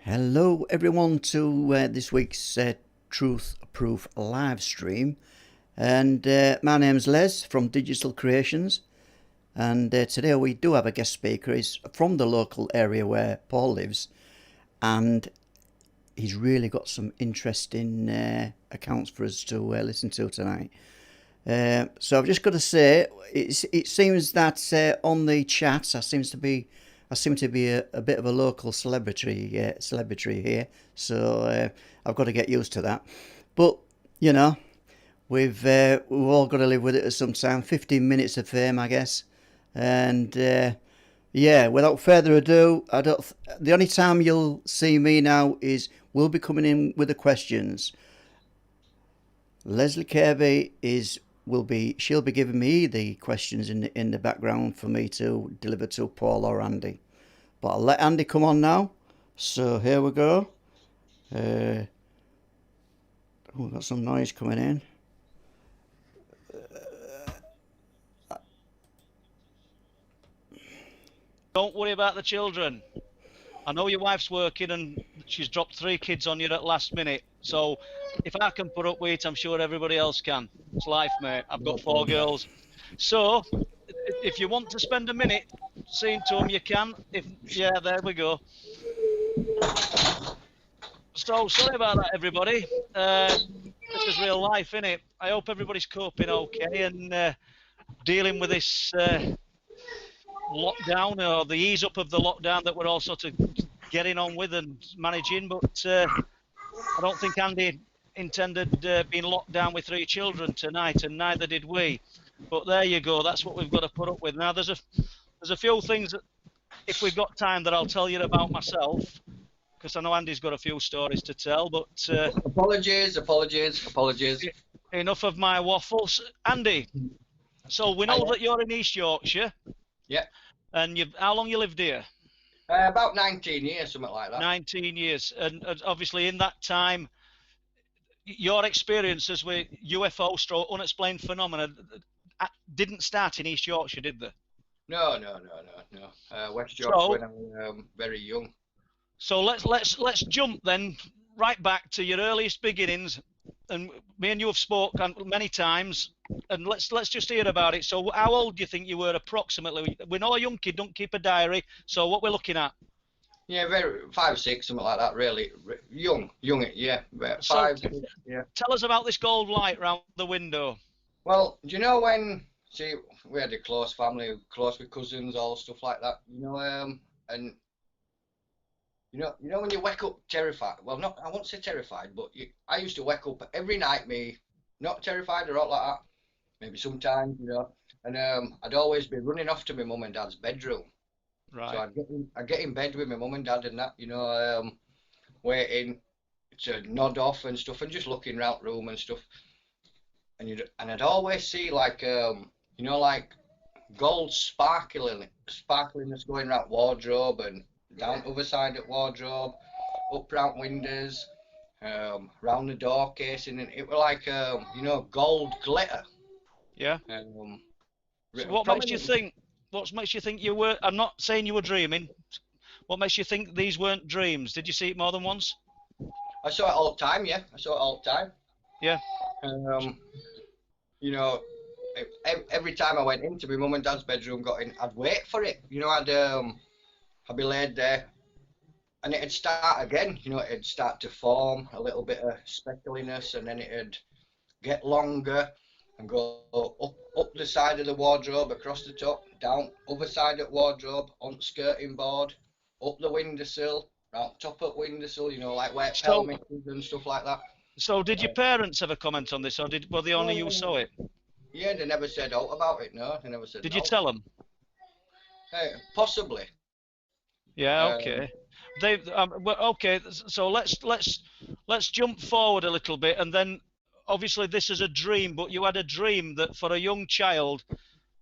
Hello everyone to this week's Truth Proof live stream, and my name's Les from Digital Creations, and today we do have a guest speaker. He's from the local area where Paul lives, and he's really got some interesting accounts for us to listen to tonight. So I've just got to say, it seems that on the chat I seem to be a bit of a local celebrity here, so I've got to get used to that. But you know, we've all got to live with it at some time. 15 minutes of fame, I guess. And yeah, without further ado, the only time you'll see me now is we'll be coming in with the questions. Leslie Kirby she'll be giving me the questions in the background for me to deliver to Paul or Andy. But I'll let Andy come on now. So here we go. Got some noise coming in. Don't worry about the children. I know your wife's working and she's dropped 3 kids on you at last minute. So if I can put up with it, I'm sure everybody else can. It's life, mate. I've got 4 girls. So if you want to spend a minute seeing to them, you can. Yeah, there we go. So sorry about that, everybody. This is real life, innit? I hope everybody's coping okay and dealing with this lockdown, or the ease up of the lockdown that we're all sort of getting on with and managing. But I don't think Andy intended being locked down with 3 children tonight, and neither did we. But there you go. That's what we've got to put up with. Now there's a few things that, if we've got time, that I'll tell you about myself, because I know Andy's got a few stories to tell. But apologies. Enough of my waffles, Andy. So we know that you're in East Yorkshire. Yeah. And how long you lived here? About 19 years, something like that. 19 years. And obviously in that time, your experiences with UFO stroke unexplained phenomena didn't start in East Yorkshire, did they? No. West Yorkshire when I was very young. So let's jump then right back to your earliest beginnings. And me and you have spoken many times, and let's just hear about it. So how old do you think you were approximately? We know a young kid don't keep a diary, so what we're looking at? Yeah, 5, 6, something like that. Really young, yeah. 5, 6, yeah. Tell us about this gold light round the window. Well, do you know when? See, we had a close family, close with cousins, all stuff like that. And you know when you wake up terrified. Well, I won't say terrified, but I used to wake up every night, me not terrified or all like that. Maybe sometimes, and I'd always be running off to my mum and dad's bedroom. Right. So I'd get in bed with my mum and dad and that, waiting to nod off and stuff, and just looking round the room and stuff. And I'd always see like like gold sparkliness going round wardrobe and down the other side of wardrobe, up round windows, round the door casing, and it was like gold glitter. Yeah. So what makes you think? What makes you think you were? I'm not saying you were dreaming. What makes you think these weren't dreams? Did you see it more than once? I saw it all the time. Yeah, I saw it all the time. Yeah. Every time I went into my mum and dad's bedroom, I'd wait for it. I'd be laid there, and it'd start again. It'd start to form a little bit of speckliness, and then it'd get longer and go up the side of the wardrobe, across the top, down other side of the wardrobe, on skirting board, up the windowsill, round top of the windowsill. Like where helmets and stuff like that. So did your parents ever comment on this, or were they only you saw it? Yeah, they never said out about it. No, they never said. Did you tell them? Possibly. Yeah. Okay. Okay. So let's jump forward a little bit, and then obviously this is a dream, but you had a dream that for a young child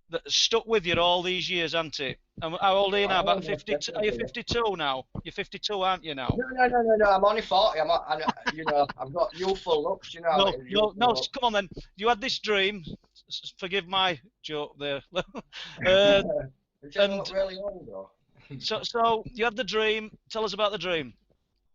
that stuck with you all these years, hasn't it? And how old are you now? About 52. Are you 52 now? You're 52, aren't you now? No. I'm only 40. I've got youthful looks. No. Come on then. You had this dream. Forgive my joke there. And really old though. So you had the dream. Tell us about the dream.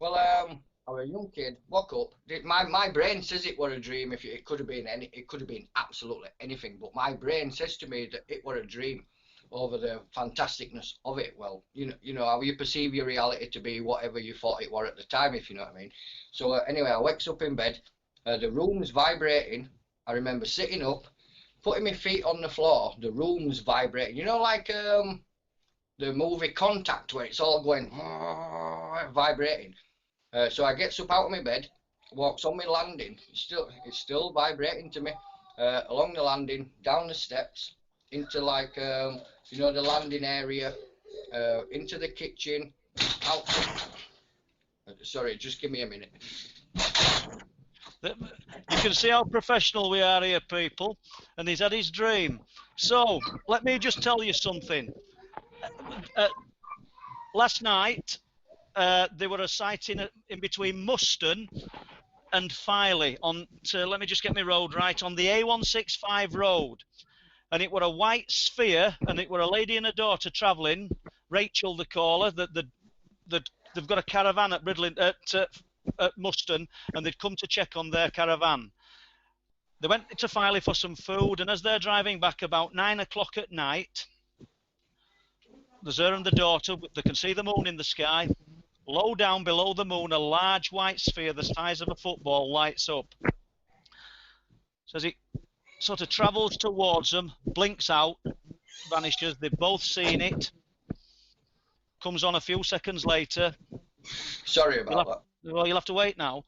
Well, I was a young kid, woke up. My brain says it were a dream. If it could have been it could have been absolutely anything. But my brain says to me that it were a dream, over the fantasticness of it. Well, you know how you perceive your reality to be whatever you thought it were at the time, if you know what I mean. So anyway, I wakes up in bed. The room's vibrating. I remember sitting up, putting my feet on the floor. The room's vibrating. You know, like the movie Contact, where it's all going vibrating. So I gets up out of my bed, walks on my landing. It's still vibrating to me. Along the landing, down the steps, into like you know, the landing area, into the kitchen, out. Sorry, just give me a minute. You can see how professional we are here, people, and he's had his dream. So let me just tell you something. Last night there were a sighting in between Muston and Filey on let me just get my road right, on the A165 road, and it were a white sphere, and it were a lady and a daughter travelling. Rachel, the caller, that they've got a caravan at at Muston, and they'd come to check on their caravan. They went to Filey for some food, and as they're driving back about 9 o'clock at night, there's her and the daughter. They can see the moon in the sky. Low down below the moon, a large white sphere the size of a football lights up. So as it sort of travels towards them, blinks out, vanishes. They've both seen it. Comes on a few seconds later. Sorry about that. Well, you'll have to wait now.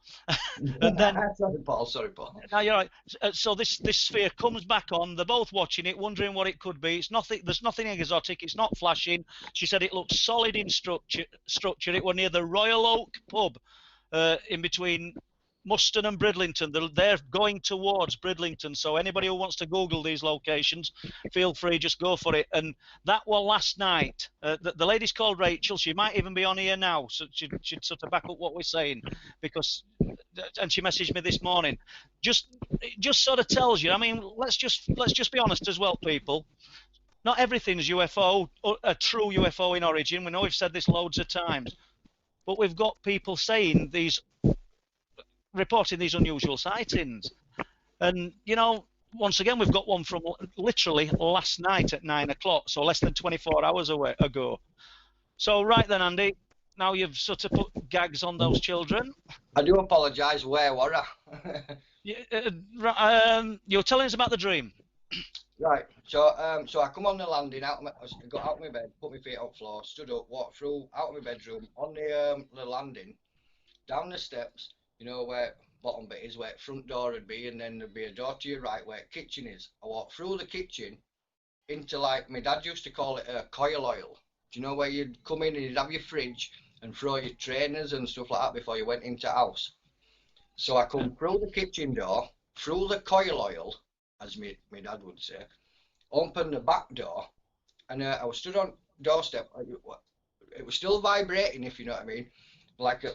And then, sorry, Paul. No, you're right. So this sphere comes back on. They're both watching it, wondering what it could be. It's nothing. There's nothing exotic. It's not flashing. She said it looked solid in structure. It was near the Royal Oak pub, in between Muston and Bridlington. They're going towards Bridlington. So anybody who wants to Google these locations, feel free, just go for it. And that was last night. The lady's called Rachel. She might even be on here now, so she'd sort of back up what we're saying, because, and she messaged me this morning. Just sort of tells you. I mean, let's just be honest as well, people. Not everything's UFO, a true UFO in origin. We know we've said this loads of times, but we've got people saying reporting these unusual sightings. And, you know, once again, we've got one from literally last night at 9 o'clock, so less than 24 hours ago. So, right then, Andy, now you've sort of put gags on those children. I do apologise, where were I? You're telling us about the dream. Right, so I come on the landing, I got out of my bed, put my feet on the floor, stood up, walked through, out of my bedroom, on the landing, down the steps, you know, where bottom bit is, where front door would be, and then there'd be a door to your right where kitchen is. I walked through the kitchen into, like, my dad used to call it coil oil. Do you know where you'd come in and you'd have your fridge and throw your trainers and stuff like that before you went into house? So I come through the kitchen door, through the coil oil, as my dad would say, opened the back door, and I was stood on doorstep. It was still vibrating, if you know what I mean, like a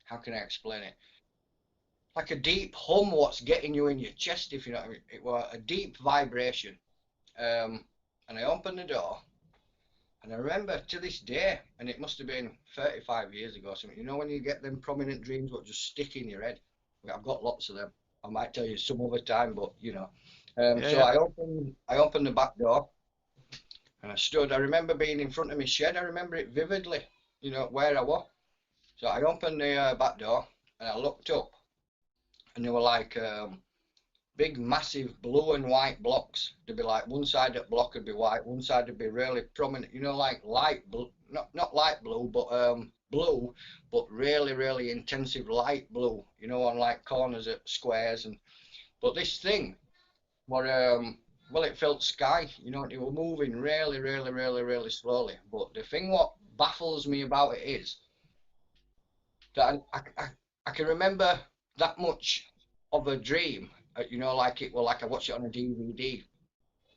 how can I explain it? Like a deep hum, what's getting you in your chest, if you know what I mean. It was a deep vibration, and I opened the door, and I remember to this day, and it must have been 35 years ago or something. You know when you get them prominent dreams what just stick in your head? I've got lots of them. I might tell you some other time, but you know. I opened the back door, and I stood. I remember being in front of my shed. I remember it vividly, you know, where I was. So I opened the back door, and I looked up, and they were like big, massive blue and white blocks. There'd be like one side of the block would be white, one side would be really prominent, you know, like light blue, not light blue, but blue, but really, really intensive light blue, you know, on like corners of squares. But this thing, well, it felt sky, you know, it were moving really, really, really, really slowly. But the thing what baffles me about it is that I can remember that much of a dream, you know, like it, well, like I watched it on a DVD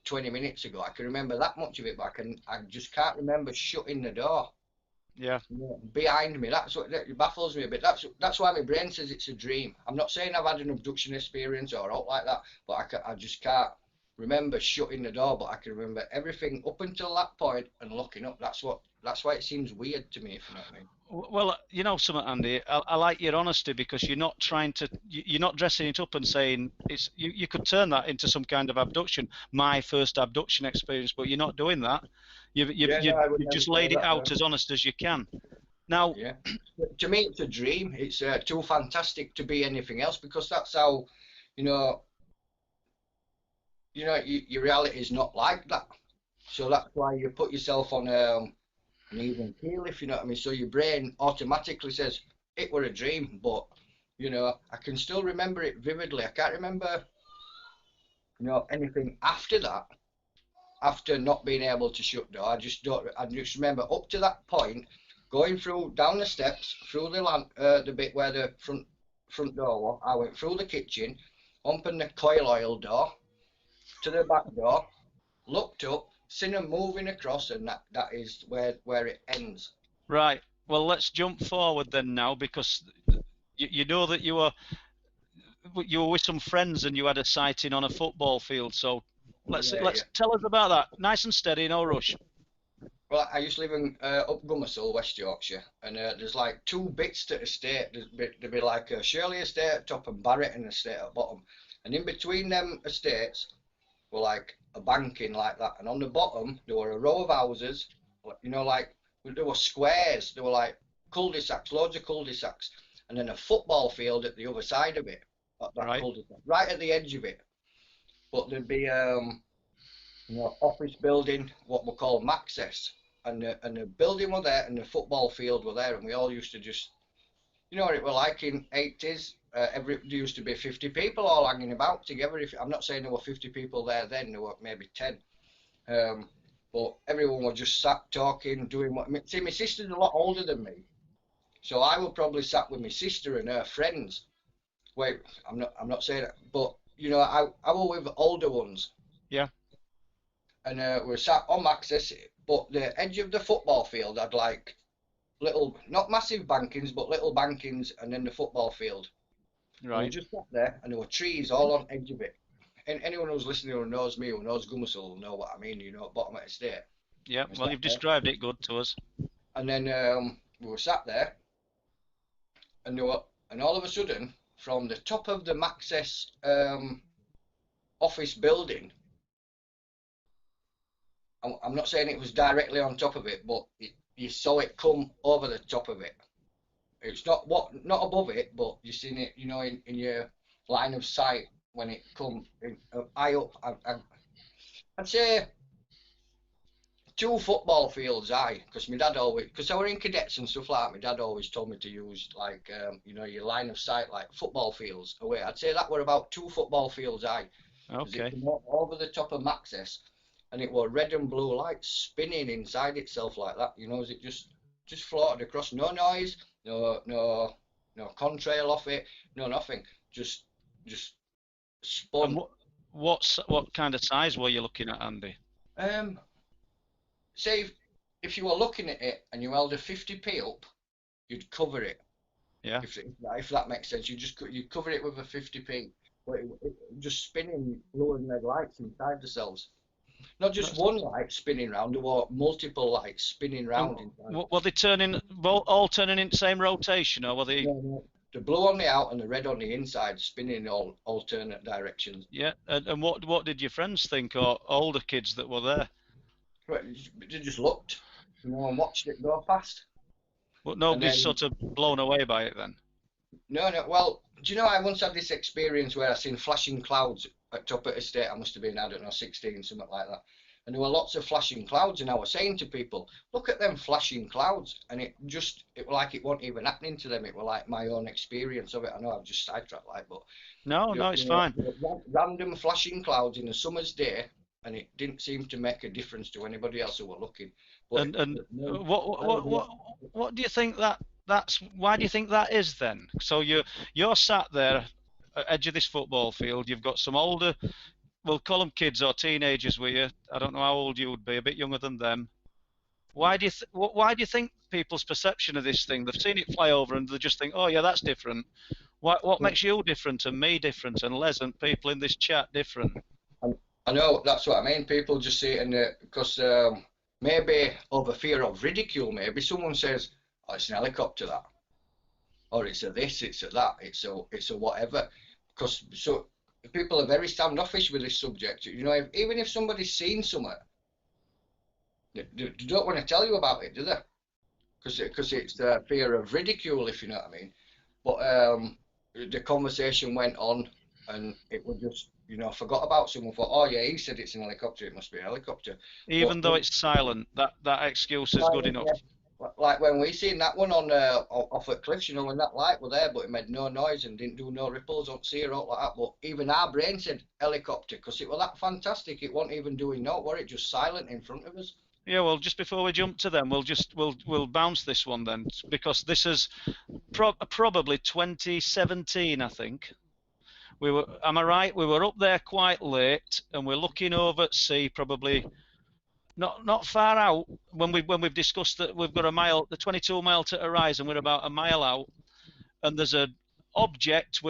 20 minutes ago. I can remember that much of it, but I just can't remember shutting the door. Yeah. Behind me. That's what that baffles me a bit. That's why my brain says it's a dream. I'm not saying I've had an abduction experience or out like that, but I just can't remember shutting the door. But I can remember everything up until that point and looking up. That's what that's why it seems weird to me, if you know what I mean. Well, you know something, Andy. I like your honesty because you're not trying to, you're not dressing it up and saying it's. You could turn that into some kind of abduction, my first abduction experience, but you're not doing that. Yeah, no, I would You've never just say laid it that. No. out as honest as you can. Now, Yeah, to me, it's a dream. It's too fantastic to be anything else because that's how, you know, your reality is not like that. So that's why you put yourself on an even keel, if you know what I mean. So your brain automatically says it were a dream, but I can still remember it vividly. I can't remember, anything after that. After not being able to shut door, I just don't. I just remember up to that point, going through down the steps, through the bit where the front door was. I went through the kitchen, opened the coil oil door to the back door, looked up, seen them moving across, and that is where it ends. right. Well, let's jump forward then now because you know that you were with some friends and you had a sighting on a football field. So let's Yeah. tell us about that. Nice and steady, no rush. Well, I used to live in up Gummersall, West Yorkshire, and there's like two bits to estate. There'd be like a Shirley estate at top and Barrett estate at bottom, and in between them estates were like a banking like that, and on the bottom there were a row of houses, like there were squares. There were like cul-de-sacs, loads of cul-de-sacs, and then a football field at the other side of it, that Right. cul-de-sac, right at the edge of it. But there'd be office building, what we call Maxis, and the building were there, and the football field were there, and we all used to just, what it were like in '80s. There used to be 50 people all hanging about together. I'm not saying there were 50 people there then, there were maybe 10. But everyone was just sat talking, doing what. See, my sister's a lot older than me, so I would probably sat with my sister and her friends. Wait, I'm not saying that, but I was with older ones. Yeah. And we sat on Maxis, but the edge of the football field had like little, not massive bankings, but little bankings, and then the football field. And we Right. just sat there, and there were trees all on edge of it. And anyone who's listening who knows me, who knows Gummersall, will know what I mean. Bottom of the estate. Yeah. We Well, sat you've there, described it good to us. and then we were sat there, and all of a sudden, from the top of the Maxis office building. I'm not saying it was directly on top of it, but you saw it come over the top of it. It's not above it, but you seen it, in your line of sight when it come high up. I'd say 2 football fields high, because my dad always, because I were in cadets and stuff like that, my dad always told me to use like your line of sight like football fields away. I'd say that were about 2 football fields high. Okay. It came over the top of Maxis, and it was red and blue lights spinning inside itself like that. As it just floated across. No noise, no contrail off it, no nothing. Just spun. And what kind of size were you looking at, Andy? Say if you were looking at it and you held a 50p up, you'd cover it. Yeah. If that makes sense, you'd cover it with a 50p. But it just spinning blue and red lights inside the cells. Not just one light spinning round, there were multiple lights spinning round inside. Were they all turning in the same rotation, or were they? No. The blue on the out and the red on the inside, spinning in all alternate directions. Yeah. And what did your friends think, or older kids that were there? They just looked, and watched it go past. But nobody's sort of blown away by it then? No. Well, do you know, I once had this experience where I seen flashing clouds at top of the estate. I must have been, I don't know, 16, something like that. And there were lots of flashing clouds, and I was saying to people, look at them flashing clouds. And it was like it wasn't even happening to them. It was like my own experience of it. I know I've just sidetracked, but No, it's fine. Random flashing clouds in a summer's day, and it didn't seem to make a difference to anybody else who were looking. But what do you think that's? Why do you think that is then? So you're sat there at the edge of this football field. You've got some older, we'll call them kids or teenagers with you. I don't know how old you would be, a bit younger than them. Why do you think people's perception of this thing? They've seen it fly over and they just think, oh yeah, that's different. What makes you different and me different and Les and people in this chat different? I know, that's what I mean. People just see it because maybe over fear of ridicule, maybe someone says, oh, it's an helicopter that, or it's a this, it's a that, it's a whatever. Because so people are very standoffish with this subject. You know, even if somebody's seen something, they don't want to tell you about it, do they? Because it's the fear of ridicule, if you know what I mean. But the conversation went on, and it was just, you know, forgot about someone. Thought, oh yeah, he said it's an helicopter, it must be a helicopter. Even though it's silent, that excuse is good enough. Like when we seen that one on off at Cliffs, you know, when that light were there, but it made no noise and didn't do no ripples, don't see or out like that. But even our brain said helicopter, because it was that fantastic. It wasn't even doing no, were it? Just silent in front of us. Yeah, well, just before we jump to them, we'll bounce this one then, because this is probably 2017, I think. Am I right? We were up there quite late, and we're looking over at sea, probably not far out. When we've discussed that we've got the 22 mile to horizon, we're about a mile out, and there's a object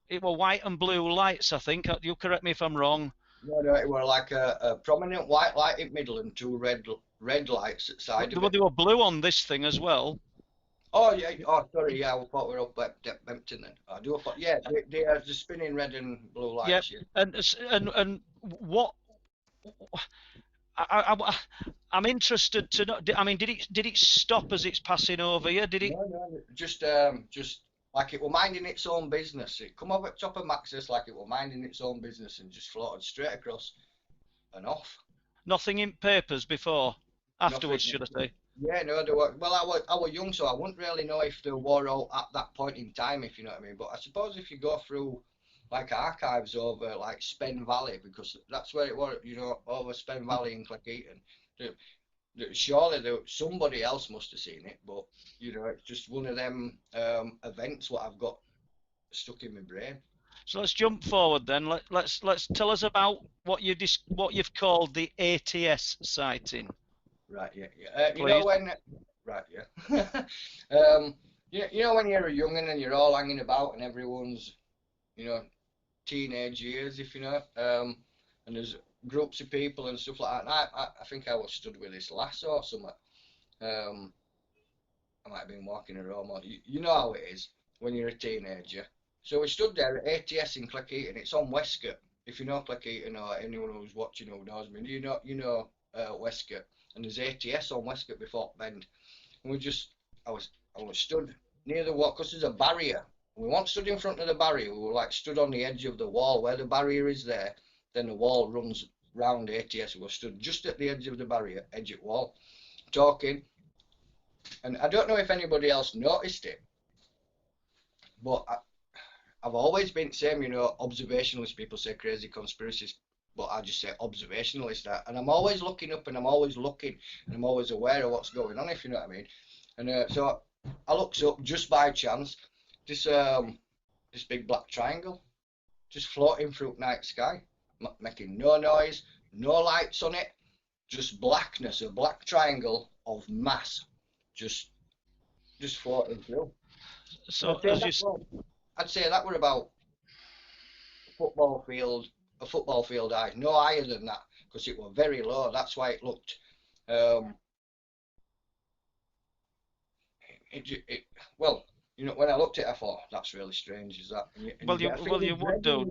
it were white and blue lights, I think. You correct me if I'm wrong. No, it were like a prominent white light in middle and two red lights at side of it. They were blue on this thing as well. Oh yeah. Oh sorry. Yeah, I thought we were up at Bempton then. I do. Yeah, they are the spinning red and blue lights. Yeah. And what? I'm interested to know. I mean, did it stop as it's passing over you? Did it? No, just like it were minding its own business. It come up at top of Maxis like it were minding its own business and just floated straight across and off. Nothing in papers before, afterwards, should I say? Yeah, no, there were. Well, I was young, so I wouldn't really know if there were out at that point in time, if you know what I mean. But I suppose if you go through like archives over like Spen Valley, because that's where it was, you know, over Spen Valley in Cleckheaton. Surely somebody else must have seen it, but you know, it's just one of them events what I've got stuck in my brain. So let's jump forward then. Let's tell us about what you've called the ATS sighting. Right, yeah. You know when, right, yeah. You know when you're a young'un and you're all hanging about and everyone's, you know, teenage years, if you know, and there's groups of people and stuff like that. And I think I was stood with this lass or something. I might have been walking around. You know how it is when you're a teenager. So we stood there at ATS in Cleckheaton. It's on Westcott. If you know Cleckheaton or anyone who's watching who knows me, you know Westcott. And there's ATS on Westcott before Bend. And I was stood near the wall because there's a barrier. We weren't stood in front of the barrier. We were like stood on the edge of the wall where the barrier is there. Then the wall runs round ATS. We were stood just at the edge of the barrier, edge of wall, talking. And I don't know if anybody else noticed it, but I've always been the same, you know, observationalist. People say crazy conspiracies, but I just say observationalist. And I'm always looking up and I'm always looking and I'm always aware of what's going on, if you know what I mean. And so I looked up just by chance, this big black triangle just floating through night sky, making no noise, no lights on it, just blackness, a black triangle of mass, just floating through. So I'd say that were about a football field high, no higher than that, because it were very low. That's why it looked. Well, you know, when I looked at it, I thought that's really strange. Is that? You would do.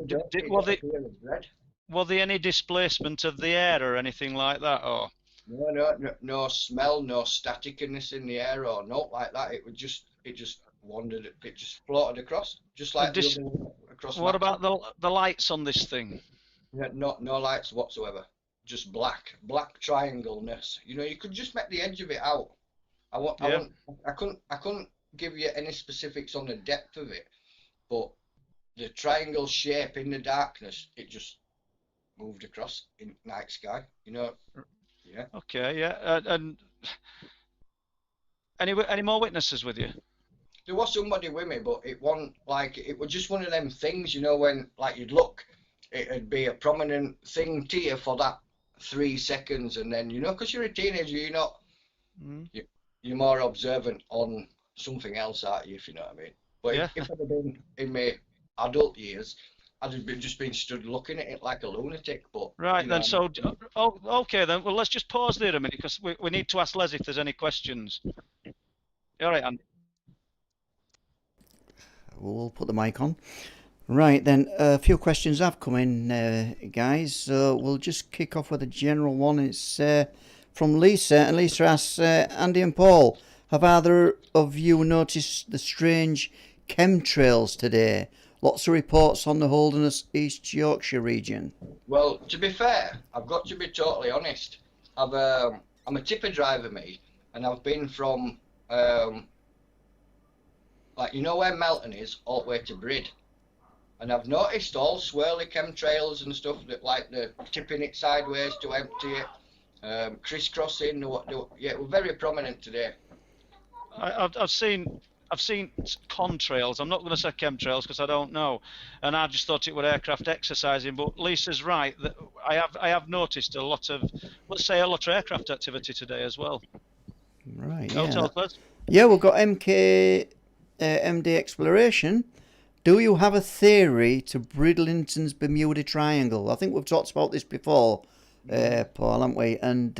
Were there any displacement of the air or anything like that, or? No smell, no staticness in the air or not like that. It just wandered. It just floated across, just like across. What about the lights on this thing? Yeah, no lights whatsoever. Just black triangle-ness. You know, you could just make the edge of it out. I couldn't give you any specifics on the depth of it, but the triangle shape in the darkness, it just moved across in night sky. You know. Yeah. Okay. Yeah. And any more witnesses with you? There was somebody with me, but it wasn't like it was just one of them things, you know, when like you'd look, it'd be a prominent thing to you for that 3 seconds, and then you know, because you're a teenager, you're not, you're more observant on something else, aren't you? If you know what I mean. But if I'd have been in my adult years, I'd just been stood looking at it like a lunatic. But Right you then, know, so okay then. Well, let's just pause there a minute because we need to ask Les if there's any questions. All right, Andy. We'll put the mic on. Right then, a few questions have come in, guys. So we'll just kick off with a general one. It's from Lisa, and Lisa asks, Andy and Paul, have either of you noticed the strange chemtrails today? Lots of reports on the Holderness, East Yorkshire region. well, to be fair, I've got to be totally honest. I'm a tipper driver, me, and I've been from like, you know where Melton is, all the way to Brid. And I've noticed all swirly chemtrails and stuff, that like the tipping it sideways to empty it, crisscrossing. Yeah, it was very prominent today. I've seen contrails. I'm not going to say chemtrails because I don't know, and I just thought it were aircraft exercising. But Lisa's right. That I have noticed a lot of, let's say, a lot of aircraft activity today as well. Right. Oh, Yeah. tell us, Les. Yeah, we've got MD Exploration. Do you have a theory to Bridlington's Bermuda Triangle? I think we've talked about this before, Paul, haven't we? And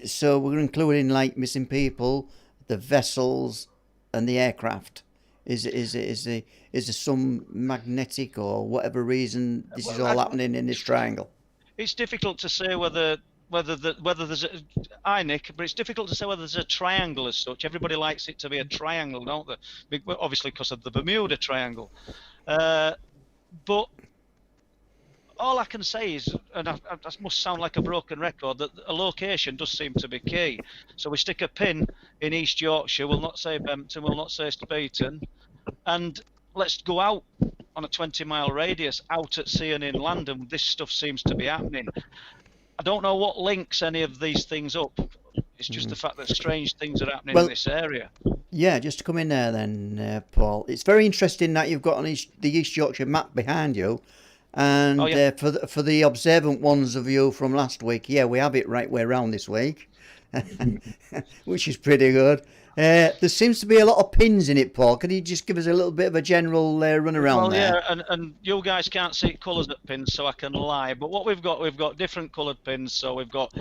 so we're including like missing people, the vessels, and the aircraft. Is there some magnetic or whatever reason this is all happening in this triangle? It's difficult to say whether there's a Nick, but it's difficult to say whether there's a triangle as such. Everybody likes it to be a triangle, don't they? Obviously because of the Bermuda Triangle. But all I can say is, and I must sound like a broken record, that a location does seem to be key. So we stick a pin in East Yorkshire. We'll not say Bempton. We'll not say Speeton, and let's go out on a 20-mile radius out at sea and inland, and this stuff seems to be happening. I don't know what links any of these things up. It's just the fact that strange things are happening in this area. Yeah, just to come in there then, Paul. It's very interesting that you've got the East Yorkshire map behind you. And for the observant ones of you from last week, yeah, we have it right way around this week, which is pretty good. There seems to be a lot of pins in it, Paul. Can you just give us a little bit of a general run around there? Well, yeah, and you guys can't see colours at pins, so I can lie. But what we've got different coloured pins. So we've got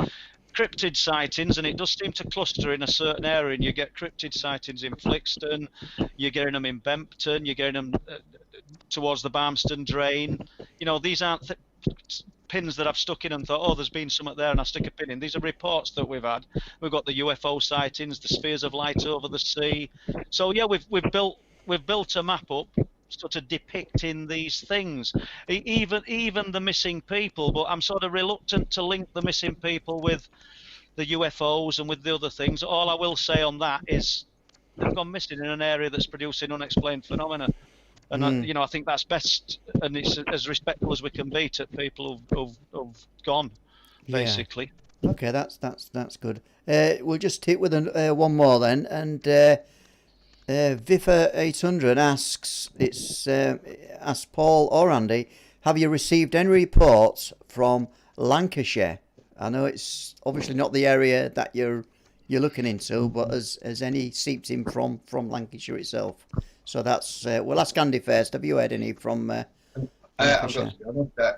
cryptid sightings, and it does seem to cluster in a certain area. And you get cryptid sightings in Flixton, you're getting them in Bempton, you're getting them towards the Barmston drain. You know, these aren't pins that I've stuck in and thought, oh, there's been something there and I stick a pin in. These are reports that we've had. We've got the UFO sightings, the spheres of light over the sea. So yeah, we've built a map up sort of depicting these things, even the missing people. But I'm sort of reluctant to link the missing people with the UFOs and with the other things. All I will say on that is they've gone missing in an area that's producing unexplained phenomena. And I think that's best, and it's as respectful as we can be to people who've gone, basically. Yeah. Okay, that's good. We'll just hit with one more then, and Vifa 800 asks, asks Paul or Andy, have you received any reports from Lancashire? I know it's obviously not the area that you're looking into, but has any seeped in from Lancashire itself? So that's we'll ask Andy first. Have you heard any from Lancashire?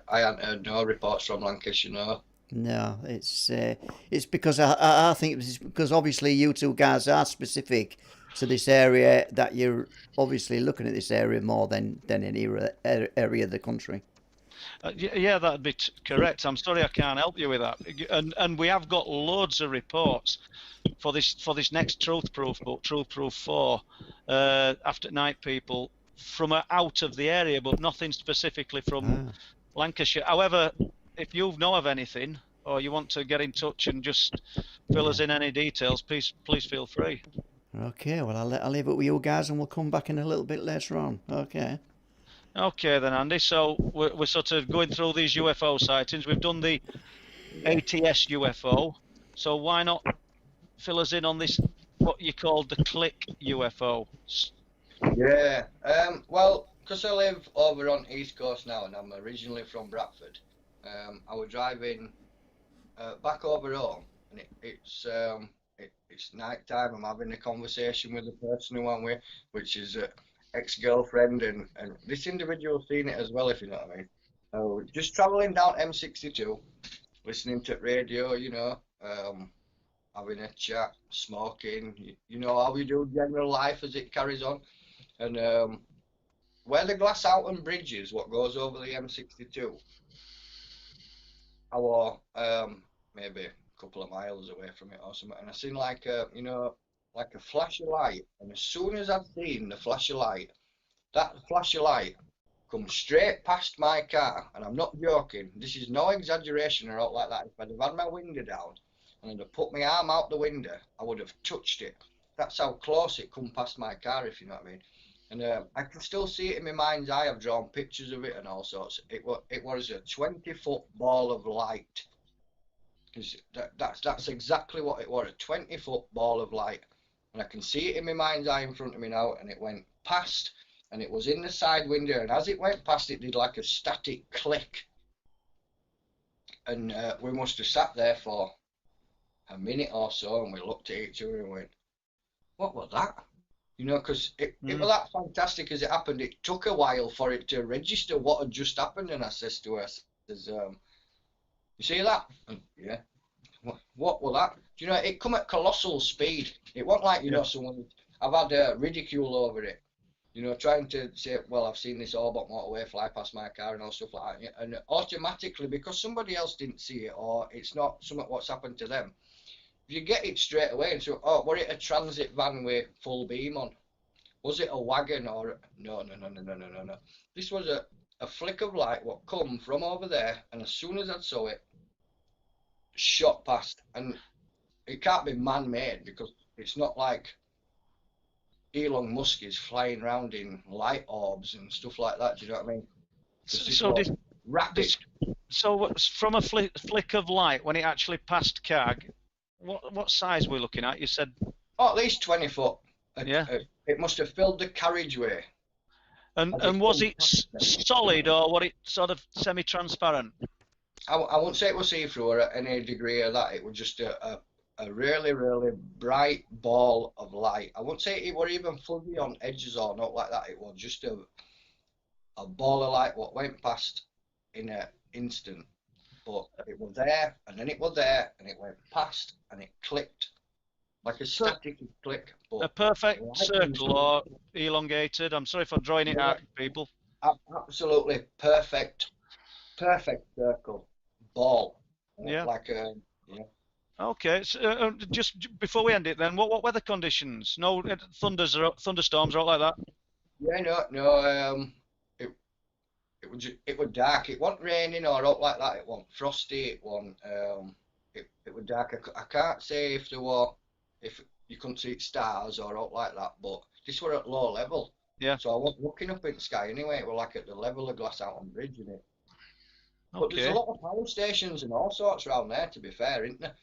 I haven't heard no reports from Lancashire. No, it's because I think it's because obviously you two guys are specific to this area, that you're obviously looking at this area more than any area of the country. Yeah, that'd be correct. I'm sorry I can't help you with that. And we have got loads of reports for this next Truth Proof book, Truth Proof 4, After Night people from out of the area, but nothing specifically from Lancashire. However, if you know of anything or you want to get in touch and just fill us in any details, please feel free. Okay, well I'll leave it with you guys, and we'll come back in a little bit later on. Okay. Okay then, Andy. So we're sort of going through these UFO sightings. We've done the ATS UFO. So why not fill us in on this, what you call the click UFO? Yeah. Well, because I live over on East Coast now, and I'm originally from Bradford, I was driving back over home, and it's night time. I'm having a conversation with the person who I'm with, which is ex-girlfriend, and this individual seen it as well, if you know what I mean. Just travelling down M62, listening to radio, having a chat, smoking, you know how we do general life as it carries on. And where the Glasshouten Bridge is, what goes over the M62, I was maybe a couple of miles away from it or something, and I seen like a flash of light. And as soon as I'd seen the flash of light, that flash of light come straight past my car, and I'm not joking, this is no exaggeration or out like that. If I'd have had my window down and I'd have put my arm out the window, I would have touched it. That's how close it come past my car, if you know what I mean. And I can still see it in my mind's eye. I've drawn pictures of it and all sorts. It was a 20-foot ball of light. That's exactly what it was, a 20-foot ball of light. And I can see it in my mind's eye in front of me now, and it went past, and it was in the side window, and as it went past, it did like a static click. And we must have sat there for a minute or so, and we looked at each other and went, what was that? You know, because it was that fantastic as it happened. It took a while for it to register what had just happened, and I says to her, you see that? And, yeah. What was that? Do you know, it come at colossal speed. It wasn't like, you know, someone, I've had ridicule over it. You know, trying to say, well, I've seen this Orbot motorway fly past my car and all stuff like that. And automatically, because somebody else didn't see it, or it's not something what's happened to them, you get it straight away. And so, oh, was it a transit van with full beam on? Was it a wagon or no? This was a flick of light what come from over there, and as soon as I saw it, shot past. And it can't be man-made, because it's not like Elon Musk is flying around in light orbs and stuff like that. Do you know what I mean? So from a flick of light, when it actually passed Carg, what size were we looking at? You said at least 20 foot. Yeah. It must have filled the carriageway. And was it solid, or was it sort of semi-transparent? I wouldn't say it was see-through or at any degree of that. It was just a really, really bright ball of light. I wouldn't say it were even fuzzy on edges or not like that. It was just a ball of light what went past in an instant. But it was there, and then it was there, and it went past, and it clicked like a static click. But a perfect circle or elongated? I'm sorry for drawing it out, people. Absolutely perfect circle ball. Yeah. Like a Okay, so, just before we end it, then, what weather conditions? No thunderstorms or like that? Yeah, no. It was dark. It wasn't raining or out like that. It wasn't frosty. It wasn't. It was dark. I can't say if you couldn't see stars or out like that, but this were at low level. Yeah. So I wasn't looking up in the sky anyway. It was like at the level of Glasshouten Bridge, in it. Okay. But there's a lot of power stations and all sorts around there, to be fair, isn't there?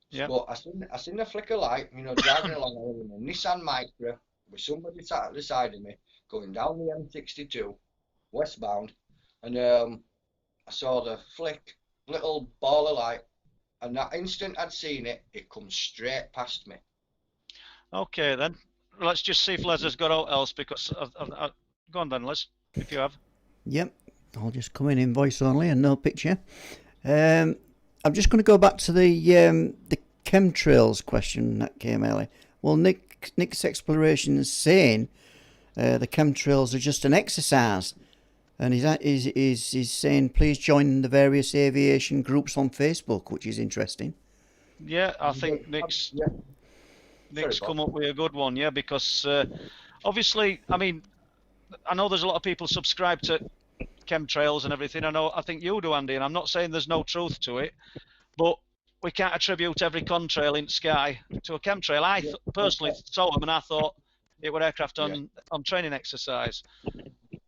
Yeah. But I seen a flicker light, you know, driving along in a Nissan Micra with somebody sat at the side of me going down the M62 westbound, and I saw the flick, little ball of light, and that instant I'd seen it, it comes straight past me. Okay, then let's just see if Les has got out else, because go on then, Les, if you have. Yep, I'll just come in voice only and no picture. I'm just going to go back to the chemtrails question that came earlier. Well, Nick's exploration is saying the chemtrails are just an exercise, and he's saying please join the various aviation groups on Facebook, which is interesting. Yeah, I think Nick's come up with a good one, yeah, because obviously, I mean, I know there's a lot of people subscribe to chemtrails and everything. I think you do, Andy, and I'm not saying there's no truth to it, but we can't attribute every contrail in the sky to a chemtrail. I personally saw them and I thought it were aircraft on training exercise.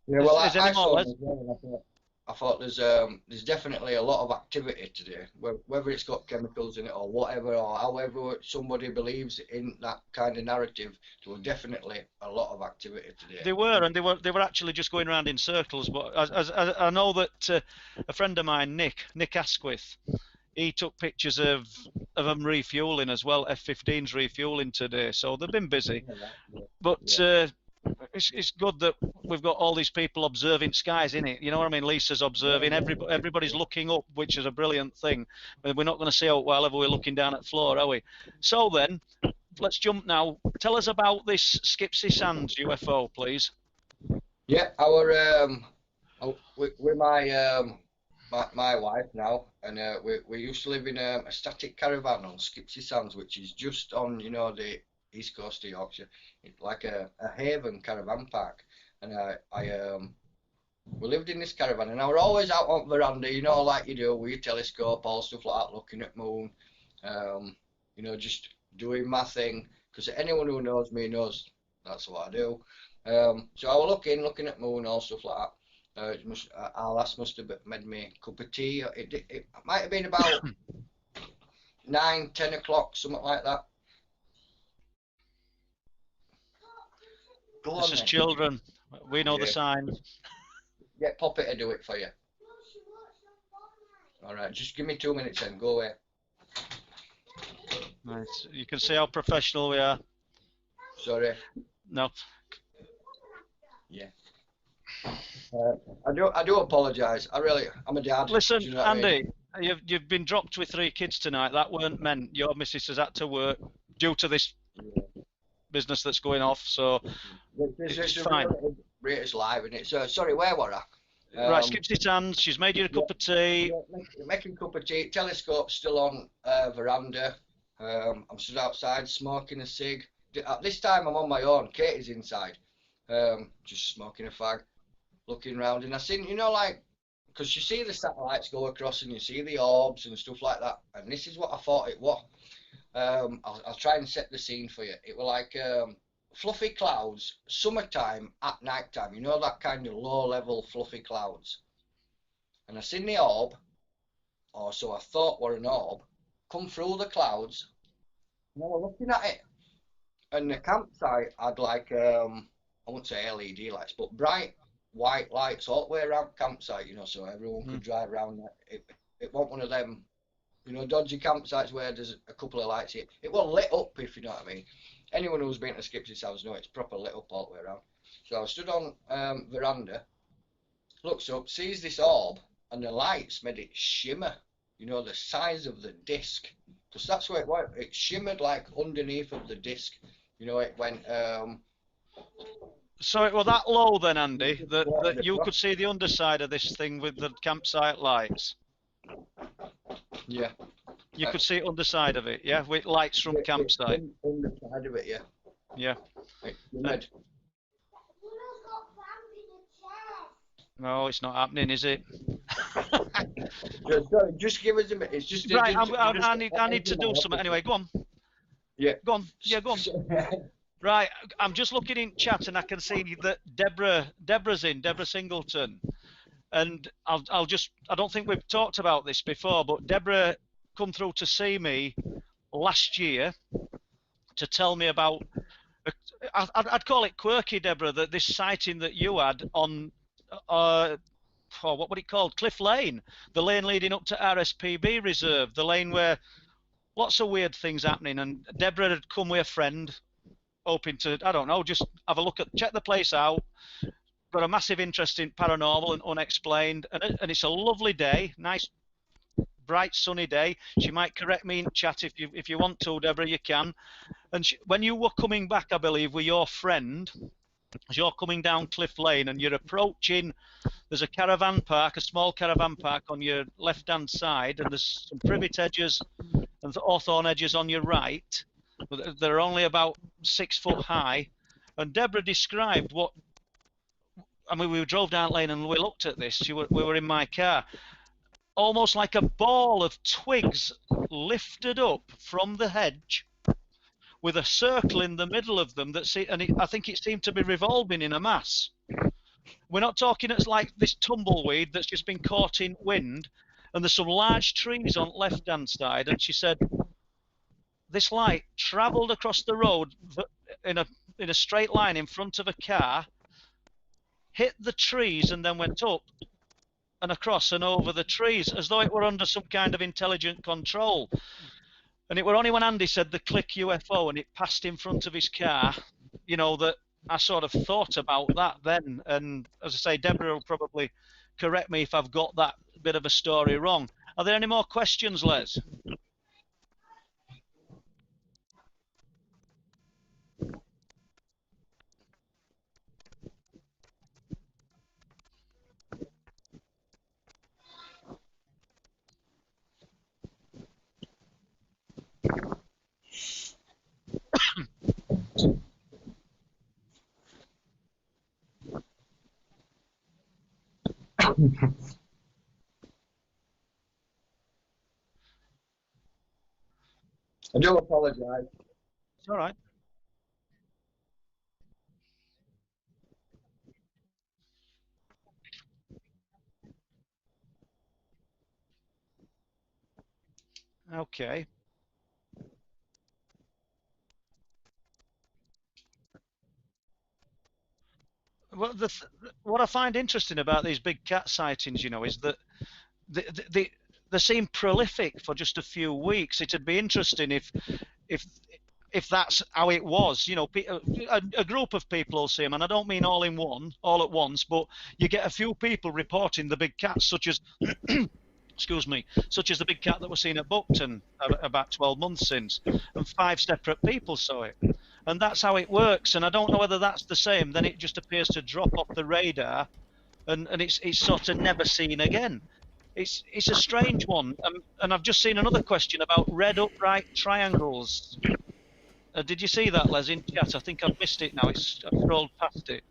Yeah, well, I thought there's definitely a lot of activity today, whether it's got chemicals in it or whatever, or however somebody believes in that kind of narrative. There was definitely a lot of activity today. They were actually just going around in circles. But as I know that a friend of mine, Nick Asquith, he took pictures of them refueling as well. F-15s refueling today, so they've been busy. But it's good that we've got all these people observing skies, innit? You know what I mean? Lisa's observing, everybody's looking up, which is a brilliant thing. We're not going to see out wherever we're looking down at the floor, are we? So then, let's jump now. Tell us about this Skipsy Sands UFO, please. Yeah, with my wife now, and we used to live in a static caravan on Skipsy Sands, which is just on, you know, the east coast of Yorkshire. It's like a haven caravan park, and we lived in this caravan, and I were always out on veranda, you know, like you do with your telescope, all stuff like that, looking at moon, you know, just doing my thing, because anyone who knows me knows that's what I do. So I was looking at moon, all stuff like that. Our lass must have made me a cup of tea. It might have been about 9, 10 o'clock, something like that. Go this on, is then. children. We know the signs. Get Poppy to do it for you. All right, just give me 2 minutes then. Go away. Nice. You can see how professional we are. Sorry. No. Yeah. I do apologise. I'm a dad. Listen, do you know what I Andy, mean? you've been dropped with 3 kids tonight. That weren't meant. Your missus has had to work due to this business that's going off, so it's fine. It's live, isn't it? So, sorry, where were I? Right, Skipsy Sands, she's made you a cup of tea. Making a cup of tea. Telescope's still on veranda. I'm stood outside smoking a cig. At this time, I'm on my own. Katie's inside, just smoking a fag, looking round, and I seen, you know, like, because you see the satellites go across and you see the orbs and stuff like that, and this is what I thought it was. I'll try and set the scene for you. It was like fluffy clouds, summertime at night time, you know, that kind of low level fluffy clouds. And I seen the orb, or so I thought were an orb, come through the clouds, and I was looking at it. And the campsite had like, I wouldn't say LED lights, but bright white lights all the way around campsite, you know, so everyone could drive around. It wasn't one of them, you know, dodgy campsites where there's a couple of lights here. It was lit up, if you know what I mean. Anyone who's been to Skipsy's house knows it's proper lit up all the way around. So I stood on veranda, looks up, sees this orb, and the lights made it shimmer, you know, the size of the disc. Because that's where it went. It shimmered like underneath of the disc. You know, it went... So it was that low then, Andy, that you could see the underside of this thing with the campsite lights? Yeah. You could see underside of it, yeah? With lights from campsite? Underside of it, yeah. Yeah. Red. No, it's not happening, is it? Just give us a minute. It's just... Right, I need to do something. Anyway, go on. Yeah. Go on. Yeah, go on. Right, I'm just looking in chat and I can see that Deborah's in, Deborah Singleton. And I don't think we've talked about this before, but Deborah come through to see me last year to tell me about, I'd call it quirky, Deborah, that this sighting that you had on, what would it called? Cliff Lane, the lane leading up to RSPB Reserve, the lane where lots of weird things happening. And Deborah had come with a friend, hoping to, I don't know, just have a look at, check the place out. Got a massive interest in paranormal and unexplained, and it's a lovely day, nice, bright, sunny day. She might correct me in chat if you want to, Deborah, you can. And when you were coming back, I believe, with your friend, as you're coming down Cliff Lane and you're approaching, there's a caravan park, a small caravan park on your left-hand side, and there's some privet hedges and hawthorn hedges on your right. They're only about 6 foot high. And Deborah described what, I mean, we drove down lane and we looked at this. We were in my car. Almost like a ball of twigs lifted up from the hedge with a circle in the middle of them. I think it seemed to be revolving in a mass. We're not talking, it's like this tumbleweed that's just been caught in wind. And there's some large trees on the left-hand side. And she said, this light travelled across the road in a straight line in front of a car, hit the trees and then went up and across and over the trees as though it were under some kind of intelligent control. And it were only when Andy said the click UFO and it passed in front of his car, you know, that I sort of thought about that then, and as I say, Deborah will probably correct me if I've got that bit of a story wrong. Are there any more questions, Les? I do apologise. It's all right. Okay. Well, what I find interesting about these big cat sightings, is that they, they seem prolific for just a few weeks. It'd be interesting if if that's how it was. A group of people will see them, and I don't mean all at once, but you get a few people reporting the big cats, such as excuse me, such as the big cat that was seen at Brompton about 12 months since, and 5 separate people saw it. And that's how it works. And I don't know whether that's the same. Then it just appears to drop off the radar, and it's sort of never seen again. It's a strange one. And I've just seen another question about red upright triangles. Did you see that, Les, in chat? I think I've missed it now. I've scrolled past it.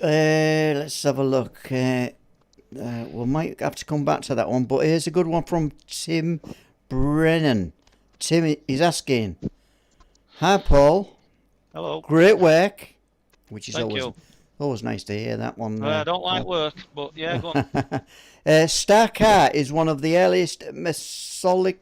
Let's have a look. We might have to come back to that one, but here's a good one from Tim Brennan. Tim is asking, "Hi Paul, Hello. great work," which is Thank you. always nice to hear that one. I don't like work, but yeah, go on. Star Car is one of the earliest Mesolithic,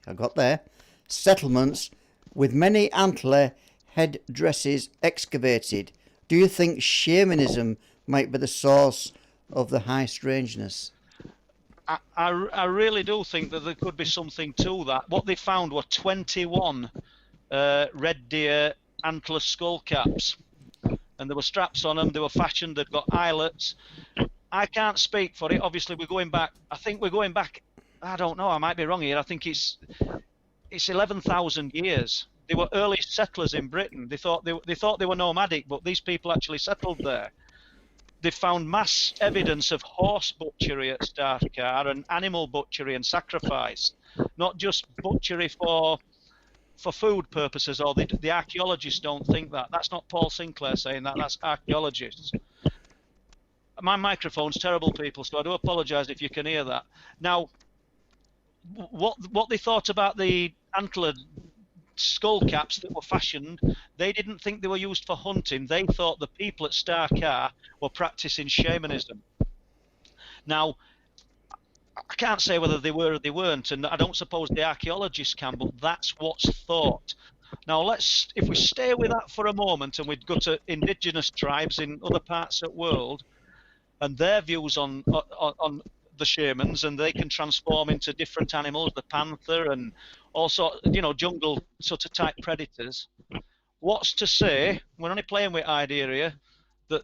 I got there, settlements with many antler head dresses excavated. Do you think shamanism might be the source of the high strangeness? I really do think that there could be something to that. What they found were 21 red deer antler skull caps, and there were straps on them. They were fashioned. They've got eyelets. I can't speak for it. Obviously, we're going back. I think we're going back. I don't know. I might be wrong here. I think it's 11,000 years. They were early settlers in Britain. They thought they were nomadic, but these people actually settled there. They found mass evidence of horse butchery at Starkar and animal butchery and sacrifice, not just butchery for food purposes. Or the archaeologists don't think that. That's not Paul Sinclair saying that. That's archaeologists. My microphone's terrible, people, so I do apologise if you can hear that. Now, what they thought about the antlered skull caps that were fashioned, they didn't think they were used for hunting. They thought the people at Starkar were practicing shamanism. Now, I can't say whether they were or they weren't, and I don't suppose the archaeologists can, but that's what's thought. Now, if we stay with that for a moment, and we'd go to indigenous tribes in other parts of the world and their views on the shamans, and they can transform into different animals, the panther and also, jungle sort of type predators. What's to say, we're only playing with idea here, that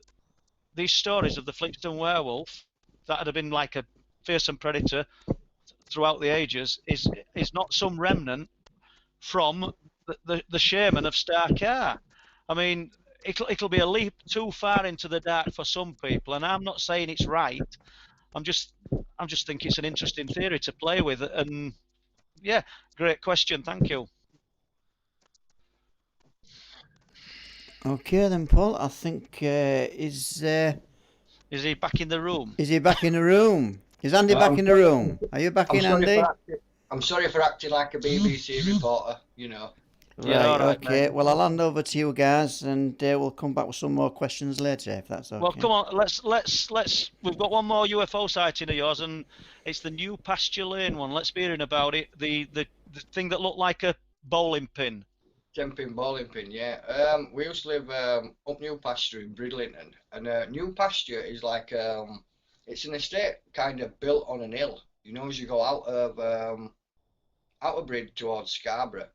these stories of the Flintstone werewolf that had been like a fearsome predator throughout the ages is not some remnant from the shaman of Starkar. I mean, it'll be a leap too far into the dark for some people, and I'm not saying it's right. I'm just think it's an interesting theory to play with, and yeah, great question. Thank you. Okay then, Paul. I think is he back in the room? Is he back in the room? Is Andy back in the room? Are you back in, Andy? I'm sorry for acting like a BBC reporter. Right, yeah, right, okay. Mate. Well, I'll hand over to you guys, and we'll come back with some more questions later, if that's okay. Well, come on, let's. We've got one more UFO sighting of yours, and it's the New Pasture Lane one. Let's be hearing about it. The thing that looked like a bowling pin. 10-pin bowling pin, yeah. We used to live up New Pasture in Bridlington, and New Pasture is like it's an estate kind of built on an hill. As you go out of Brid towards Scarborough.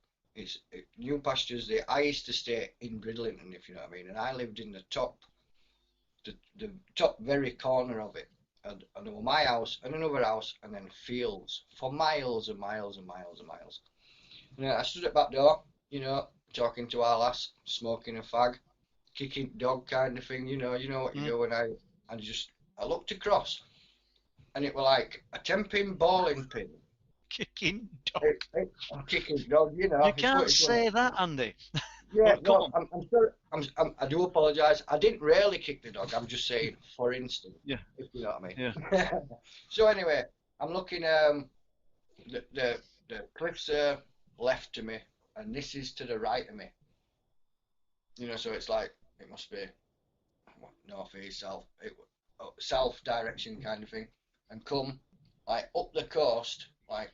New Pastures. I used to stay in Bridlington, if you know what I mean, and I lived in the top very corner of it. And there were my house and another house, and then fields for miles and miles and miles and miles. And I stood at back door, you know, talking to our lass, smoking a fag, kicking dog kind of thing, you know what you do. And I looked across, and it were like a 10-pin bowling pin. Kicking dog. I'm kicking dog, you know. You can't say that, Andy. Yeah, Well, no, I'm sorry. I do apologise. I didn't really kick the dog. I'm just saying, for instance. Yeah. If you know what I mean. Yeah. So anyway, I'm looking. The cliffs are left to me, and this is to the right of me. You know, so it's like it must be north, east, south, south direction kind of thing, and come like up the coast, like.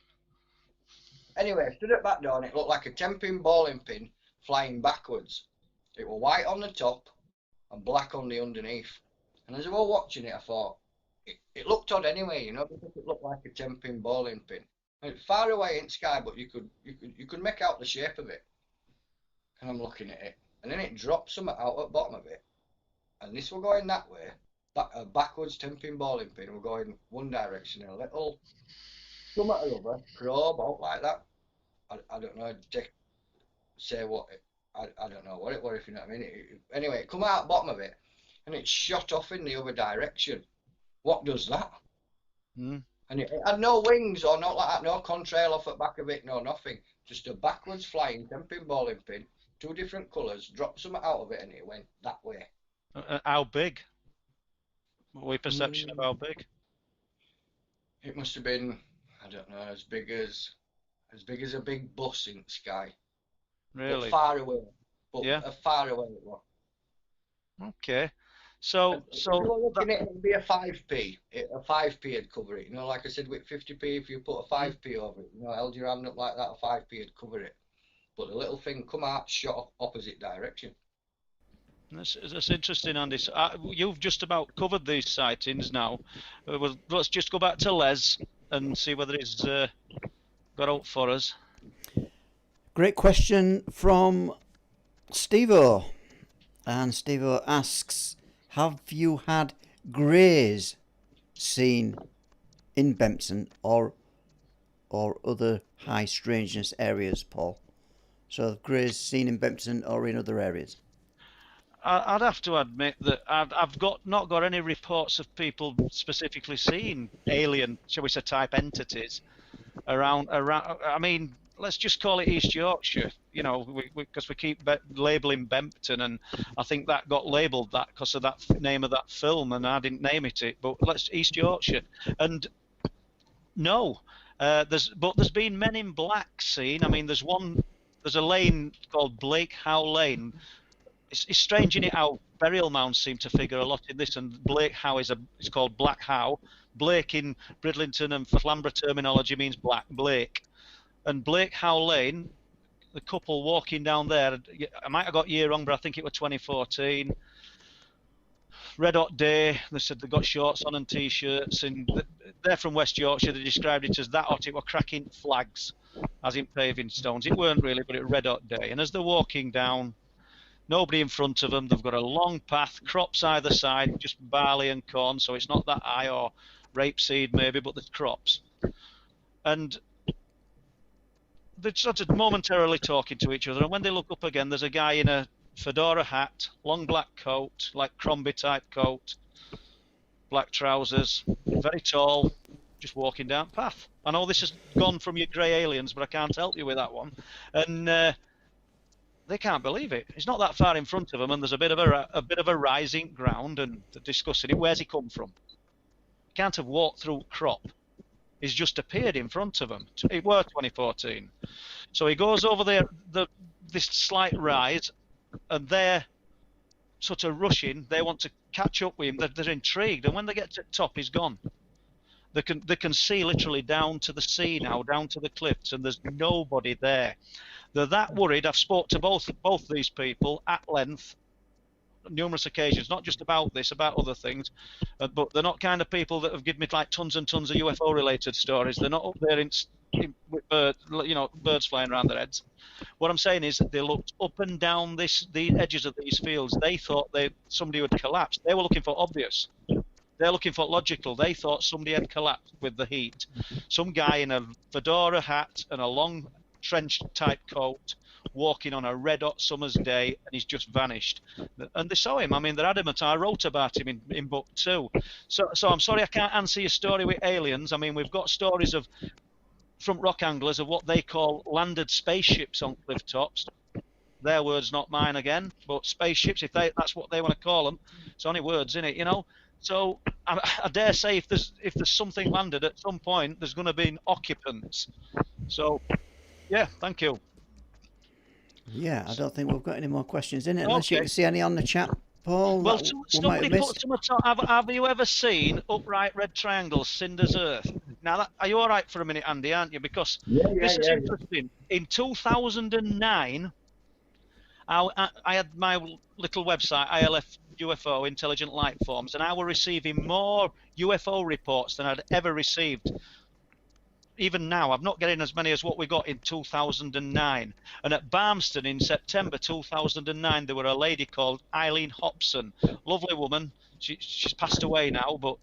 Anyway, I stood at back door, and it looked like a 10-pin bowling pin flying backwards. It was white on the top and black on the underneath. And as I was watching it, I thought it looked odd anyway, you know, because it looked like a 10-pin bowling pin. And it's far away in the sky, but you could make out the shape of it. And I'm looking at it, and then it dropped something out at the bottom of it. And this were going that way, a backwards 10-pin bowling pin were going one direction, and a little something or other probe out like that. I don't know. Say what I don't know what it was, if you know what I mean. Anyway, it come out bottom of it, and it shot off in the other direction. What does that? And it had no wings or not like that, no contrail off the back of it, no nothing. Just a backwards flying 10-pin bowling pin, two different colours, dropped something out of it, and it went that way. How big? What were your perception of how big? It must have been, I don't know, as big as a big bus in the sky. Really? But far away. But Yeah. Far away it was. Okay. So if you were looking at it, it'd be a 5p. A 5p would cover it. You know, like I said, with 50p, if you put a 5p over it, you know, held your hand up like that, a 5p would cover it. But the little thing come out, shot opposite direction. That's interesting, Andy. So, you've just about covered these sightings now. Well, let's just go back to Les and see whether he's got out for us. Great question from Steve-O. And Steve-O asks, have you had greys seen in Bempton or other high strangeness areas, Paul? So greys seen in Bempton or in other areas? I'd have to admit that I've not got any reports of people specifically seeing alien, shall we say, type entities around. I mean, let's just call it East Yorkshire, you know, because we keep labelling Bempton, and I think that got labelled that because of that name of that film, and I didn't name it. But let's East Yorkshire, and no, there's been Men in Black seen. I mean, there's a lane called Blake Howe Lane. It's strange, isn't it, how burial mounds seem to figure a lot in this, and Blake Howe is called Black Howe. Blake in Bridlington and for Flamborough terminology means black, Blake. And Blake Howe Lane, the couple walking down there, I might have got year wrong, but I think it was 2014. Red hot day, they said they got shorts on and t-shirts, and they're from West Yorkshire. They described it as that hot, it were cracking flags, as in paving stones. It weren't really, but it was red hot day. And as they're walking down, nobody in front of them, they've got a long path, crops either side, just barley and corn, so it's not that high, or rapeseed maybe, but there's crops. And they're sort of momentarily talking to each other, and when they look up again, there's a guy in a fedora hat, long black coat, like Crombie type coat, black trousers, very tall, just walking down the path. I know this has gone from your grey aliens, but I can't help you with that one. And they can't believe it. It's not that far in front of them, and there's a bit of a rising ground, and they're discussing it. Where's he come from? He can't have walked through crop. He's just appeared in front of them. It were 2014. So he goes over there, this slight rise, and they're sort of rushing. They want to catch up with him. They're intrigued, and when they get to the top, he's gone. They can see literally down to the sea now, down to the cliffs, and there's nobody there. They're that worried. I've spoke to both these people at length, numerous occasions, not just about this, about other things, but they're not kind of people that have given me like tons and tons of UFO related stories. They're not up there with birds flying around their heads. What I'm saying is that they looked up and down the edges of these fields. They thought somebody had collapsed. They were looking for obvious. They're looking for logical. They thought somebody had collapsed with the heat. Some guy in a fedora hat and a long trench-type coat, walking on a red-hot summer's day, and he's just vanished. And they saw him. I mean, they're adamant. I wrote about him in book 2. So I'm sorry I can't answer your story with aliens. I mean, we've got stories of front rock anglers of what they call landed spaceships on cliff tops. Their words, not mine again, but spaceships, if that's what they want to call them. It's only words, isn't it, you know? So I dare say if there's something landed at some point, there's going to be occupants. So, yeah, thank you. Yeah, I don't think we've got any more questions in it, unless you can see any on the chat, Paul. Well, somebody put some have you ever seen upright red triangles, Cinder's Earth? Now, are you all right for a minute, Andy, aren't you? Because this is interesting. In 2009, I had my little website, ILF UFO, Intelligent Life Forms, and I were receiving more UFO reports than I'd ever received. Even now, I'm not getting as many as what we got in 2009. And at Barmston in September 2009, there were a lady called Eileen Hobson. Lovely woman. She's passed away now, but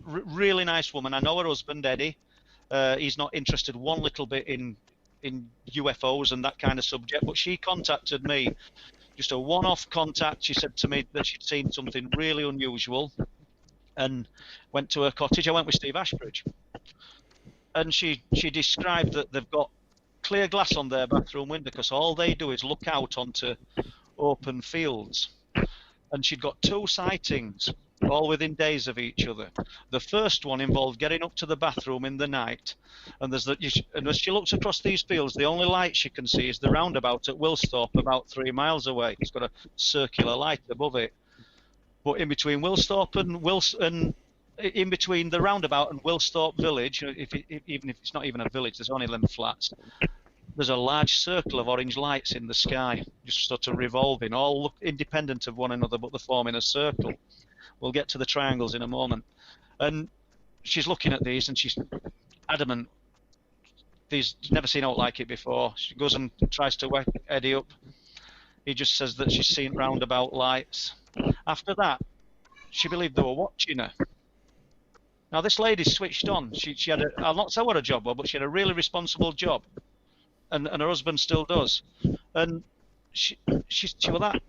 really nice woman. I know her husband, Eddie. He's not interested one little bit in UFOs and that kind of subject, but she contacted me. Just a one-off contact. She said to me that she'd seen something really unusual and went to her cottage. I went with Steve Ashbridge. And she described that they've got clear glass on their bathroom window because all they do is look out onto open fields. And she'd got 2 sightings, all within days of each other. The first one involved getting up to the bathroom in the night, and as she looks across these fields, the only light she can see is the roundabout at Wilsthorpe, about 3 miles away. It's got a circular light above it. But in between Wilsthorpe and in between the roundabout and Wilsthorpe village, even if it's not even a village, there's only them flats, there's a large circle of orange lights in the sky, just sort of revolving, all look independent of one another, but they're forming a circle. We'll get to the triangles in a moment. And she's looking at these and she's adamant. She's never seen out like it before. She goes and tries to wake Eddie up. He just says that she's seen roundabout lights. After that, she believed they were watching her. Now, this lady's switched on. She had I'll not say what her job was, but she had a really responsible job. And her husband still does. And she was that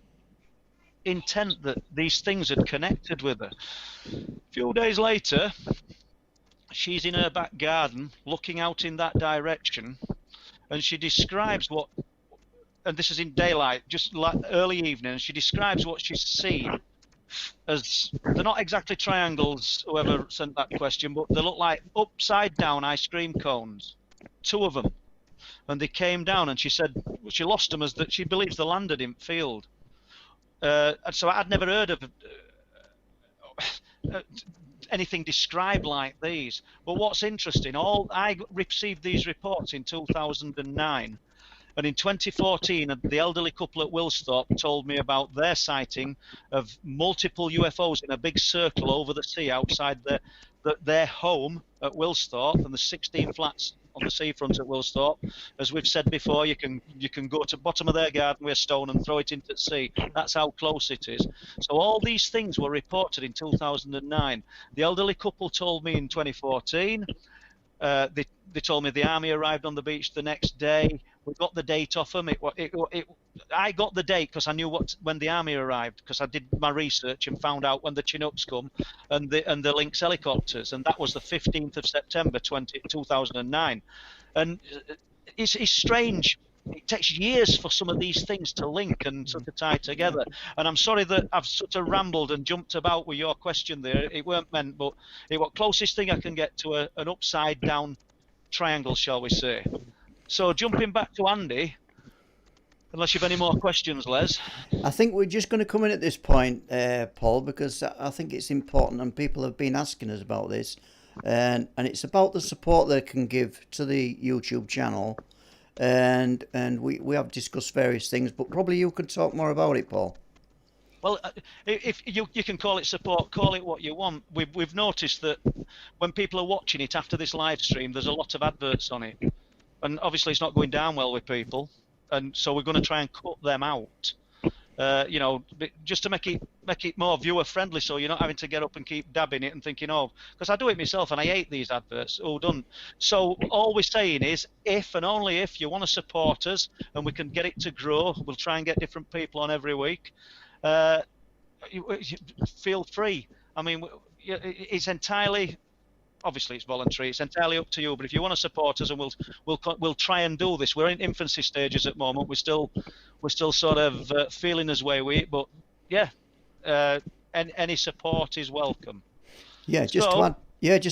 intent that these things had connected with her. A few days later, she's in her back garden looking out in that direction, and she describes what, and this is in daylight, just like early evening, and she describes what she's seen as, they're not exactly triangles, whoever sent that question, but they look like upside down ice cream cones, 2 of them. And they came down, and she said she lost them as that she believes they landed in field. And so I'd never heard of anything described like these. But what's interesting, I received these reports in 2009, and in 2014, the elderly couple at Wilsthorpe told me about their sighting of multiple UFOs in a big circle over the sea outside their home at Wilsthorpe, and the 16 flats on the seafront at Wilsthorpe. As we've said before, you can go to the bottom of their garden with a stone and throw it into the sea. That's how close it is. So all these things were reported in 2009. The elderly couple told me in 2014. They told me the army arrived on the beach the next day. We got the date off them. I got the date because I knew when the army arrived, because I did my research and found out when the Chinooks come and the Lynx helicopters, and that was the 15th of September 2009. And it's strange. It takes years for some of these things to link and sort of tie together. And I'm sorry that I've sort of rambled and jumped about with your question there. It weren't meant, but it was closest thing I can get to an upside down triangle, shall we say. So jumping back to Andy, unless you've any more questions, Les. I think we're just going to come in at this point, Paul, because I think it's important, and people have been asking us about this, and it's about the support they can give to the YouTube channel, and we have discussed various things, but probably you could talk more about it, Paul. Well, if you can call it support, call it what you want. We've noticed that when people are watching it after this live stream, there's a lot of adverts on it, and obviously it's not going down well with people, and so we're going to try and cut them out. You know, just to make it more viewer friendly, so you're not having to get up and keep dabbing it and thinking, oh, because I do it myself and I hate these adverts. Oh, done. So all we're saying is, if and only if you want to support us and we can get it to grow, we'll try and get different people on every week. Feel free. I mean, it's entirely, obviously it's voluntary. It's entirely up to you. But if you want to support us, and we'll try and do this. We're in infancy stages at the moment. We're still sort of feeling as way with it. But yeah, any support is welcome. Yeah, just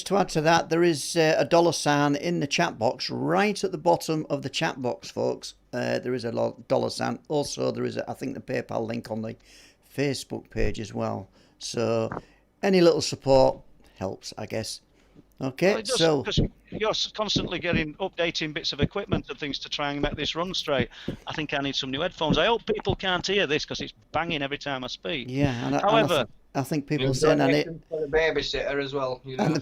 to add to that, there is a $sign in the chat box right at the bottom of the chat box, folks. There is a $sign. Also, there is I think the PayPal link on the Facebook page as well. So any little support helps, I guess. Okay, well, so because you're constantly getting updating bits of equipment and things to try and make this run straight. I think I need some new headphones. I hope people can't hear this because it's banging every time I speak. yeah, and However, I think people are saying on it. For the babysitter as well, you know.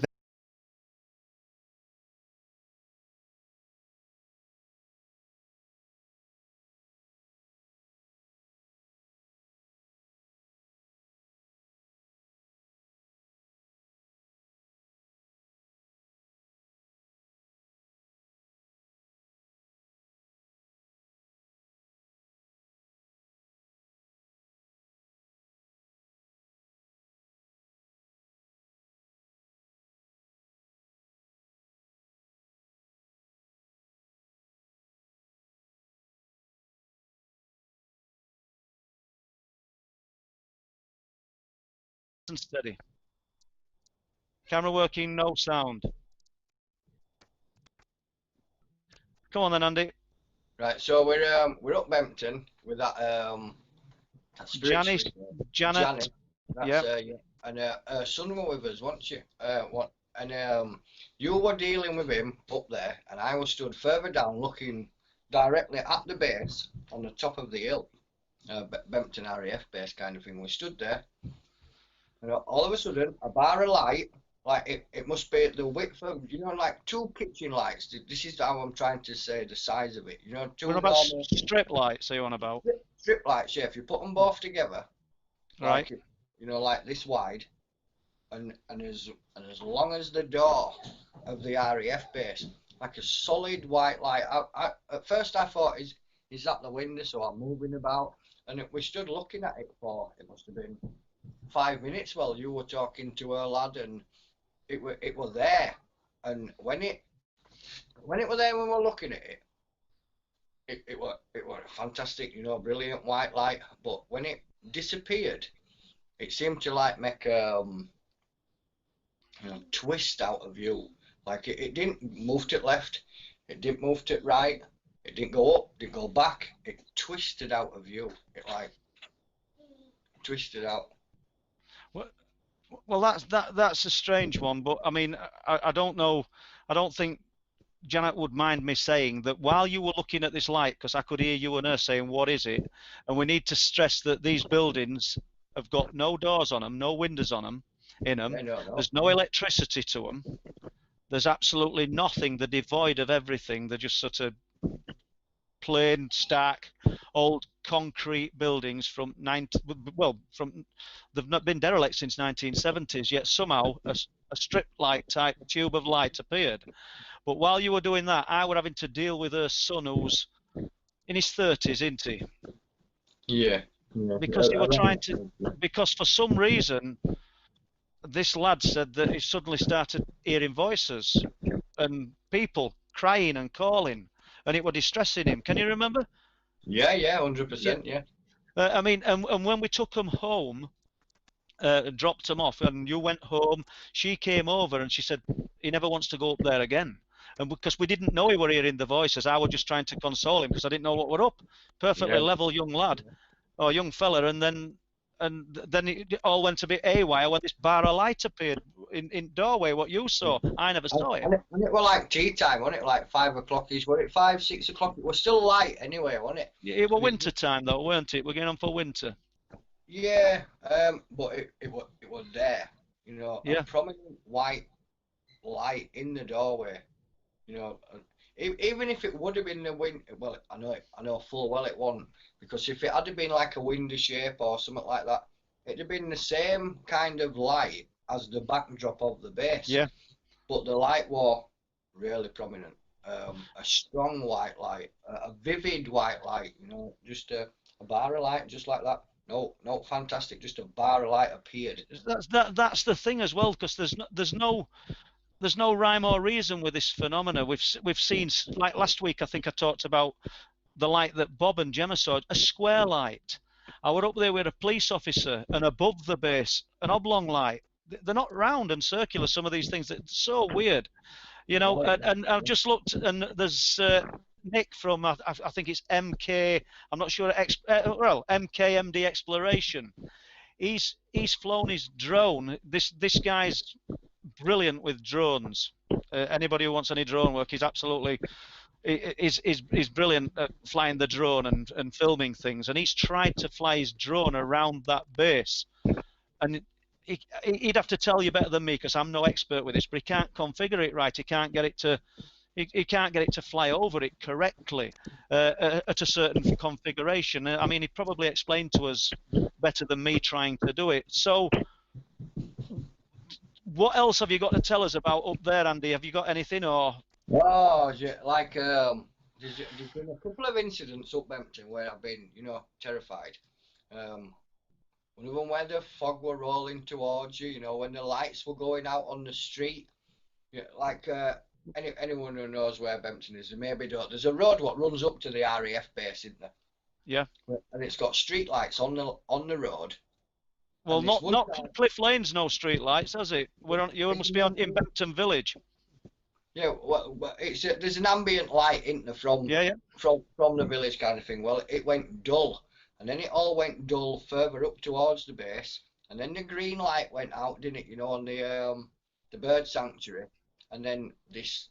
and steady. Camera working, no sound. Come on then, Andy. Right, so we're up Bempton with that street Janet. Janet. That's Yeah. yeah. And her son were with us, weren't you? And you were dealing with him up there, and I was stood further down, looking directly at the base on the top of the hill, Bempton RAF base kind of thing. We stood there, and all of a sudden, a bar of light, like it must be the width of, you know, like two kitchen lights. This is how I'm trying to say the size of it. You know, two We're about normal strip lights, are you on about? strip lights. Yeah, if you put them both together, Right. like, you know, like this wide, and as long as the door of the RAF base, like a solid white light. At first I thought, is that the window? So I'm moving about, and we stood looking at it for, it must have been 5 minutes while you were talking to her lad, and it was there. And when it was there, when we were looking at it, it was fantastic, you know, brilliant white light. But when it disappeared, it seemed to like make you know, twist out of view. Like it didn't move to the left, it didn't move to the right, it didn't go up, didn't go back. It twisted out of view. It like twisted out. Well, that's a strange one, but I mean, I don't know. I don't think Janet would mind me saying that while you were looking at this light, because I could hear you and her saying, "What is it?" And we need to stress that these buildings have got no doors on them, no windows on them, in them. Yeah, no. There's no electricity to them. There's absolutely nothing. They're devoid of everything. They're just sort of plain, stark, old concrete buildings from they've not been derelict since 1970s. Yet somehow a strip light type tube of light appeared. But while you were doing that, I were having to deal with her son, who's in his 30s, isn't he? Yeah. Because they were trying to. Because for some reason, this lad said that he suddenly started hearing voices and people crying and calling, and it was distressing him. Can you remember? Yeah, 100%. Yeah. I mean, and when we took him home, dropped him off, and you went home, she came over and she said he never wants to go up there again. And because we didn't know he were hearing the voices, I was just trying to console him because I didn't know what were up. Perfectly level young lad, or young fella, and then it all went a bit haywire when this bar of light appeared in doorway. What you saw, I never saw it. And it was like tea time, wasn't it? Like 5 o'clock-ish. Was it 5, 6 o'clock? It was still light anyway, wasn't it? It was winter time though, weren't it? We're getting on for winter. Yeah, but it was there, you know, a Yeah. prominent white light in the doorway, you know. Even if it would have been the wind, well, I know full well it wasn't, because if it had been like a windy shape or something like that, it'd have been the same kind of light as the backdrop of the base, Yeah. but the light was really prominent. A strong white light, a vivid white light, you know, just a bar of light, just like that. No, no, fantastic. Just a bar of light appeared. That's the thing as well, because there's no rhyme or reason with this phenomena. We've seen, like last week, I think I talked about the light that Bob and Gemma saw, a square light. I were up there with a police officer, and above the base, an oblong light. They're not round and circular. Some of these things, it's so weird, you know. And I've just looked, and there's Nick from I think it's MK. I'm not sure. Well, MKMD Exploration. He's flown his drone. This guy's brilliant with drones. Anybody who wants any drone work, he's absolutely is brilliant at flying the drone and filming things. And he's tried to fly his drone around that base, and he'd have to tell you better than me, because I'm no expert with this. But he can't configure it right. He can't get it to. He can't get it to fly over it correctly at a certain configuration. I mean, he probably explained to us better than me trying to do it. So, what else have you got to tell us about up there, Andy? Have you got anything, or? Oh, yeah, like there's been a couple of incidents up Bempton where I've been, you know, terrified. One of them where the fog were rolling towards you, you know, when the lights were going out on the street. Yeah, like anyone who knows where Bempton is, they maybe don't. There's a road what runs up to the RAF base, isn't there? Yeah. And it's got street lights on the road. Well, And this one not time- Cliff Lane's no street lights, has it? You must be in Bempton Village. Yeah, well, there's an ambient light in there from the village kind of thing. Well, it went dull, and then it all went dull further up towards the base, and then the green light went out, didn't it? You know, on the bird sanctuary, and then this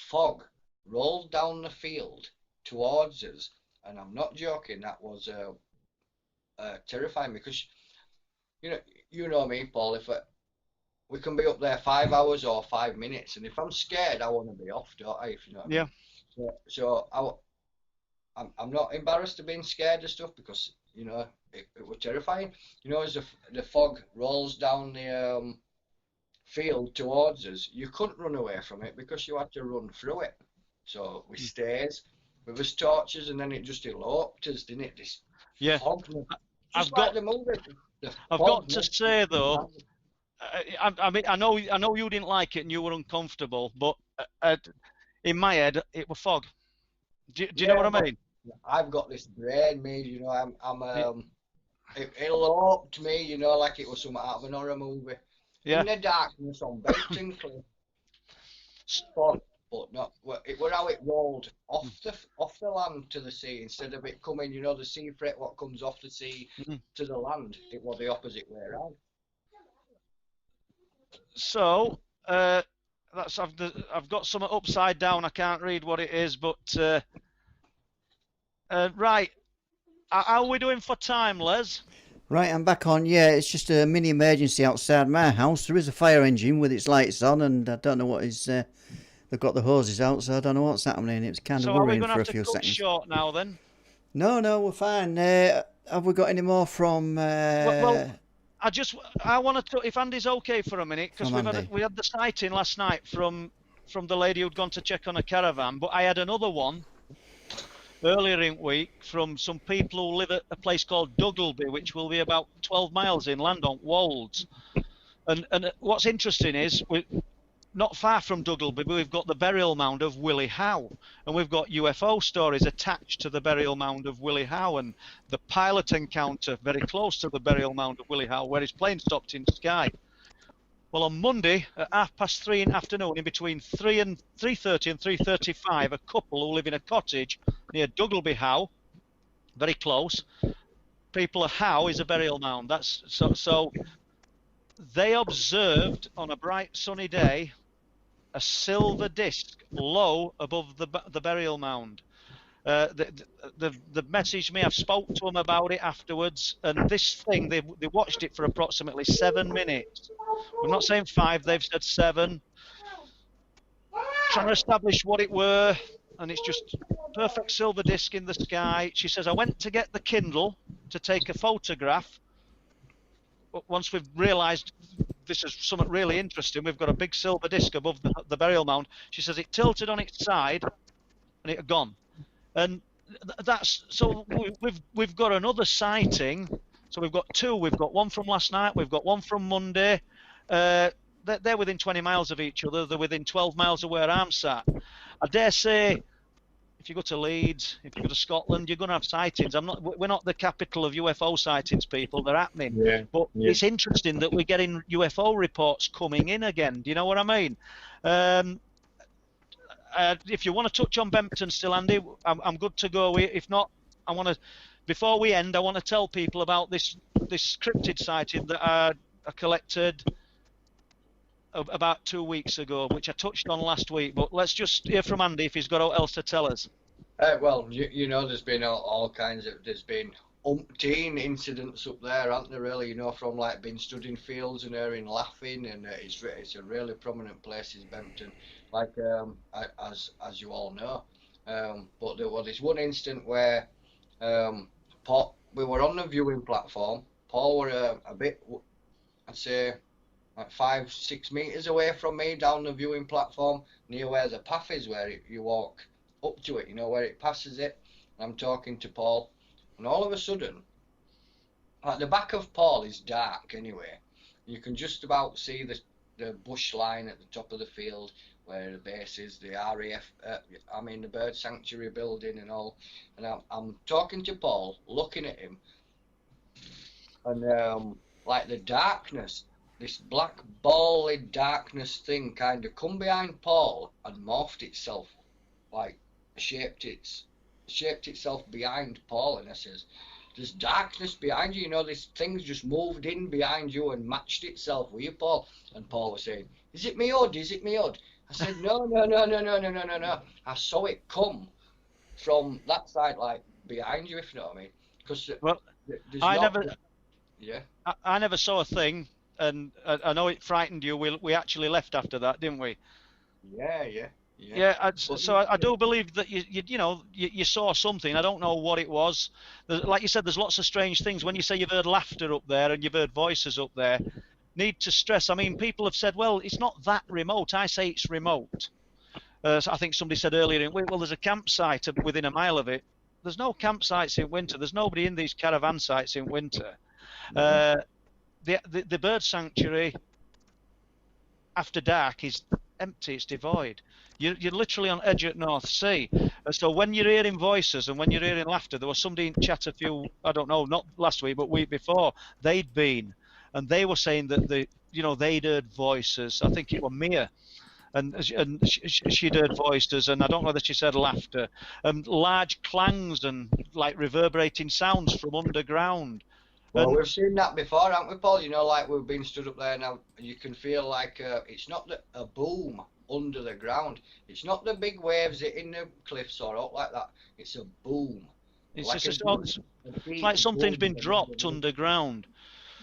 fog rolled down the field towards us, and I'm not joking. That was terrifying, because you know me, Paul. If we can be up there 5 hours or 5 minutes, and if I'm scared, I want to be off, don't I? If you know what I mean. So I'm not embarrassed of being scared of stuff, because you know it was terrifying. You know, as the fog rolls down the field towards us, you couldn't run away from it, because you had to run through it. So we stairs with us torches, and then it just eloped us, didn't it? This fog. I've got to say though. I mean, I know you didn't like it and you were uncomfortable, but in my head, it was fog. Do you know what I mean? I've got this brain made, you know. It eloped me, you know, like it was something out of an horror movie. Yeah. In the darkness on Brompton Cliff. But not. It was how it rolled off the land to the sea, instead of it coming, you know, the sea freight what comes off the sea to the land. It was the opposite way around. So I've got something upside down. I can't read what it is, but right. How are we doing for time, Les? Right, I'm back on. Yeah, it's just a mini emergency outside my house. There is a fire engine with its lights on, and I don't know what is. They've got the hoses out, so I don't know what's happening. It was kind of worrying for a few seconds. So are we going to have to cut short now then? No, we're fine. Have we got any more from? Well, I want to. If Andy's okay for a minute, because we had the sighting last night from the lady who'd gone to check on a caravan, but I had another one earlier in the week from some people who live at a place called Duggleby, which will be about 12 miles inland on Wolds. And what's interesting is not far from Duggleby, we've got the burial mound of Willie Howe, and we've got UFO stories attached to the burial mound of Willie Howe, and the pilot encounter very close to the burial mound of Willie Howe, where his plane stopped in the sky. Well, on Monday at 3:30 in the afternoon, in between 3:30 and 3:35, a couple who live in a cottage near Duggleby Howe, very close. People Howe is a burial mound. That's so. They observed on a bright sunny day a silver disc low above the burial mound, The messaged me. I've spoke to them about it afterwards, and this thing they watched it for approximately 7 minutes. We're not saying 5; they've said 7. Trying to establish what it were, and it's just perfect silver disc in the sky. She says, I went to get the Kindle to take a photograph. But once we've realised this is something really interesting, we've got a big silver disc above the burial mound. She says it tilted on its side, and it had gone. And that's so we've got another sighting. So we've got 2. We've got one from last night. We've got one from Monday. They're within 20 miles of each other. They're within 12 miles of where I'm sat. I dare say, if you go to Leeds, if you go to Scotland, you're going to have sightings. We're not the capital of UFO sightings, people. They're happening. Yeah, but yeah. It's interesting that we're getting UFO reports coming in again. Do you know what I mean? If you want to touch on Bempton still, Andy, I'm good to go. If not, I want to. Before we end, I want to tell people about this cryptid sighting that I collected about 2 weeks ago, which I touched on last week. But let's just hear from Andy if he's got else to tell us. Well, you know, there's been all kinds of, there's been umpteen incidents up there, aren't there, really, you know, from like being stood in fields and hearing laughing, and it's a really prominent place in Bempton, like as you all know. But there was this one instant where we were on the viewing platform. Paul were a bit, I'd say, like 5-6 meters away from me down the viewing platform, near where the path is, where you walk up to it, you know, where it passes it. I'm talking to Paul, and all of a sudden, like the back of Paul is dark anyway. You can just about see the bush line at the top of the field where the base is, the RAF, the bird sanctuary building and all. And I'm talking to Paul, looking at him, and like the darkness, this black bally darkness thing kind of come behind Paul and morphed itself, like shaped itself behind Paul. And I says, there's darkness behind you, you know, this thing's just moved in behind you and matched itself with you, Paul. And Paul was saying, is it me hood? Is it me hood? I said, no. I saw it come from that side, like behind you, if you know what I mean. Because I never saw a thing. And I know it frightened you. We actually left after that, didn't we? Yeah. I do believe that you saw something. I don't know what it was. Like you said, there's lots of strange things. When you say you've heard laughter up there and you've heard voices up there, need to stress. I mean, people have said, well, it's not that remote. I say it's remote. So I think somebody said earlier, well, there's a campsite within a mile of it. There's no campsites in winter. There's nobody in these caravan sites in winter. The bird sanctuary after dark is empty, it's devoid. You're literally on edge at North Sea. So when you're hearing voices and when you're hearing laughter, there was somebody in chat I don't know, not last week, but week before, they'd been, and they were saying that they'd heard voices. I think it was Mia. And she'd heard voices, and I don't know whether she said laughter, and large clangs and like reverberating sounds from underground. Well, we've seen that before, haven't we, Paul? You know, like we've been stood up there now, and you can feel like it's not a boom under the ground. It's not the big waves hitting the cliffs or up like that. It's a boom. It's like something's been dropped underground.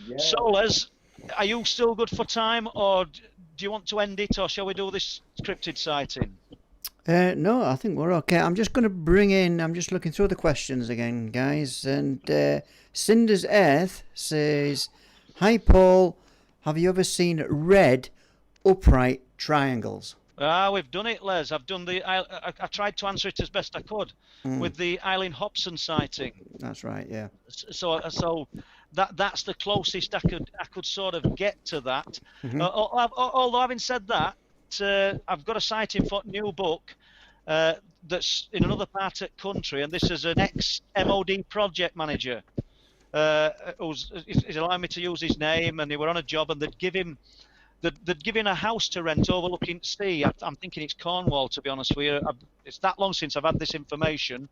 Yeah. So, Les, are you still good for time, or do you want to end it, or shall we do this cryptid sighting? No, I think we're okay. I'm just going to I'm just looking through the questions again, guys. And Cinder's Earth says, hi, Paul. Have you ever seen red upright triangles? We've done it, Les. I've done I tried to answer it as best I could with the Eileen Hobson sighting. That's right, yeah. So that's the closest I could sort of get to that. Mm-hmm. Although having said that, I've got a sighting for a new book that's in another part of the country, and this is an ex-MOD project manager he's allowing me to use his name, and they were on a job, and they'd give him a house to rent overlooking sea. I'm thinking it's Cornwall, to be honest with you. It's that long since I've had this information.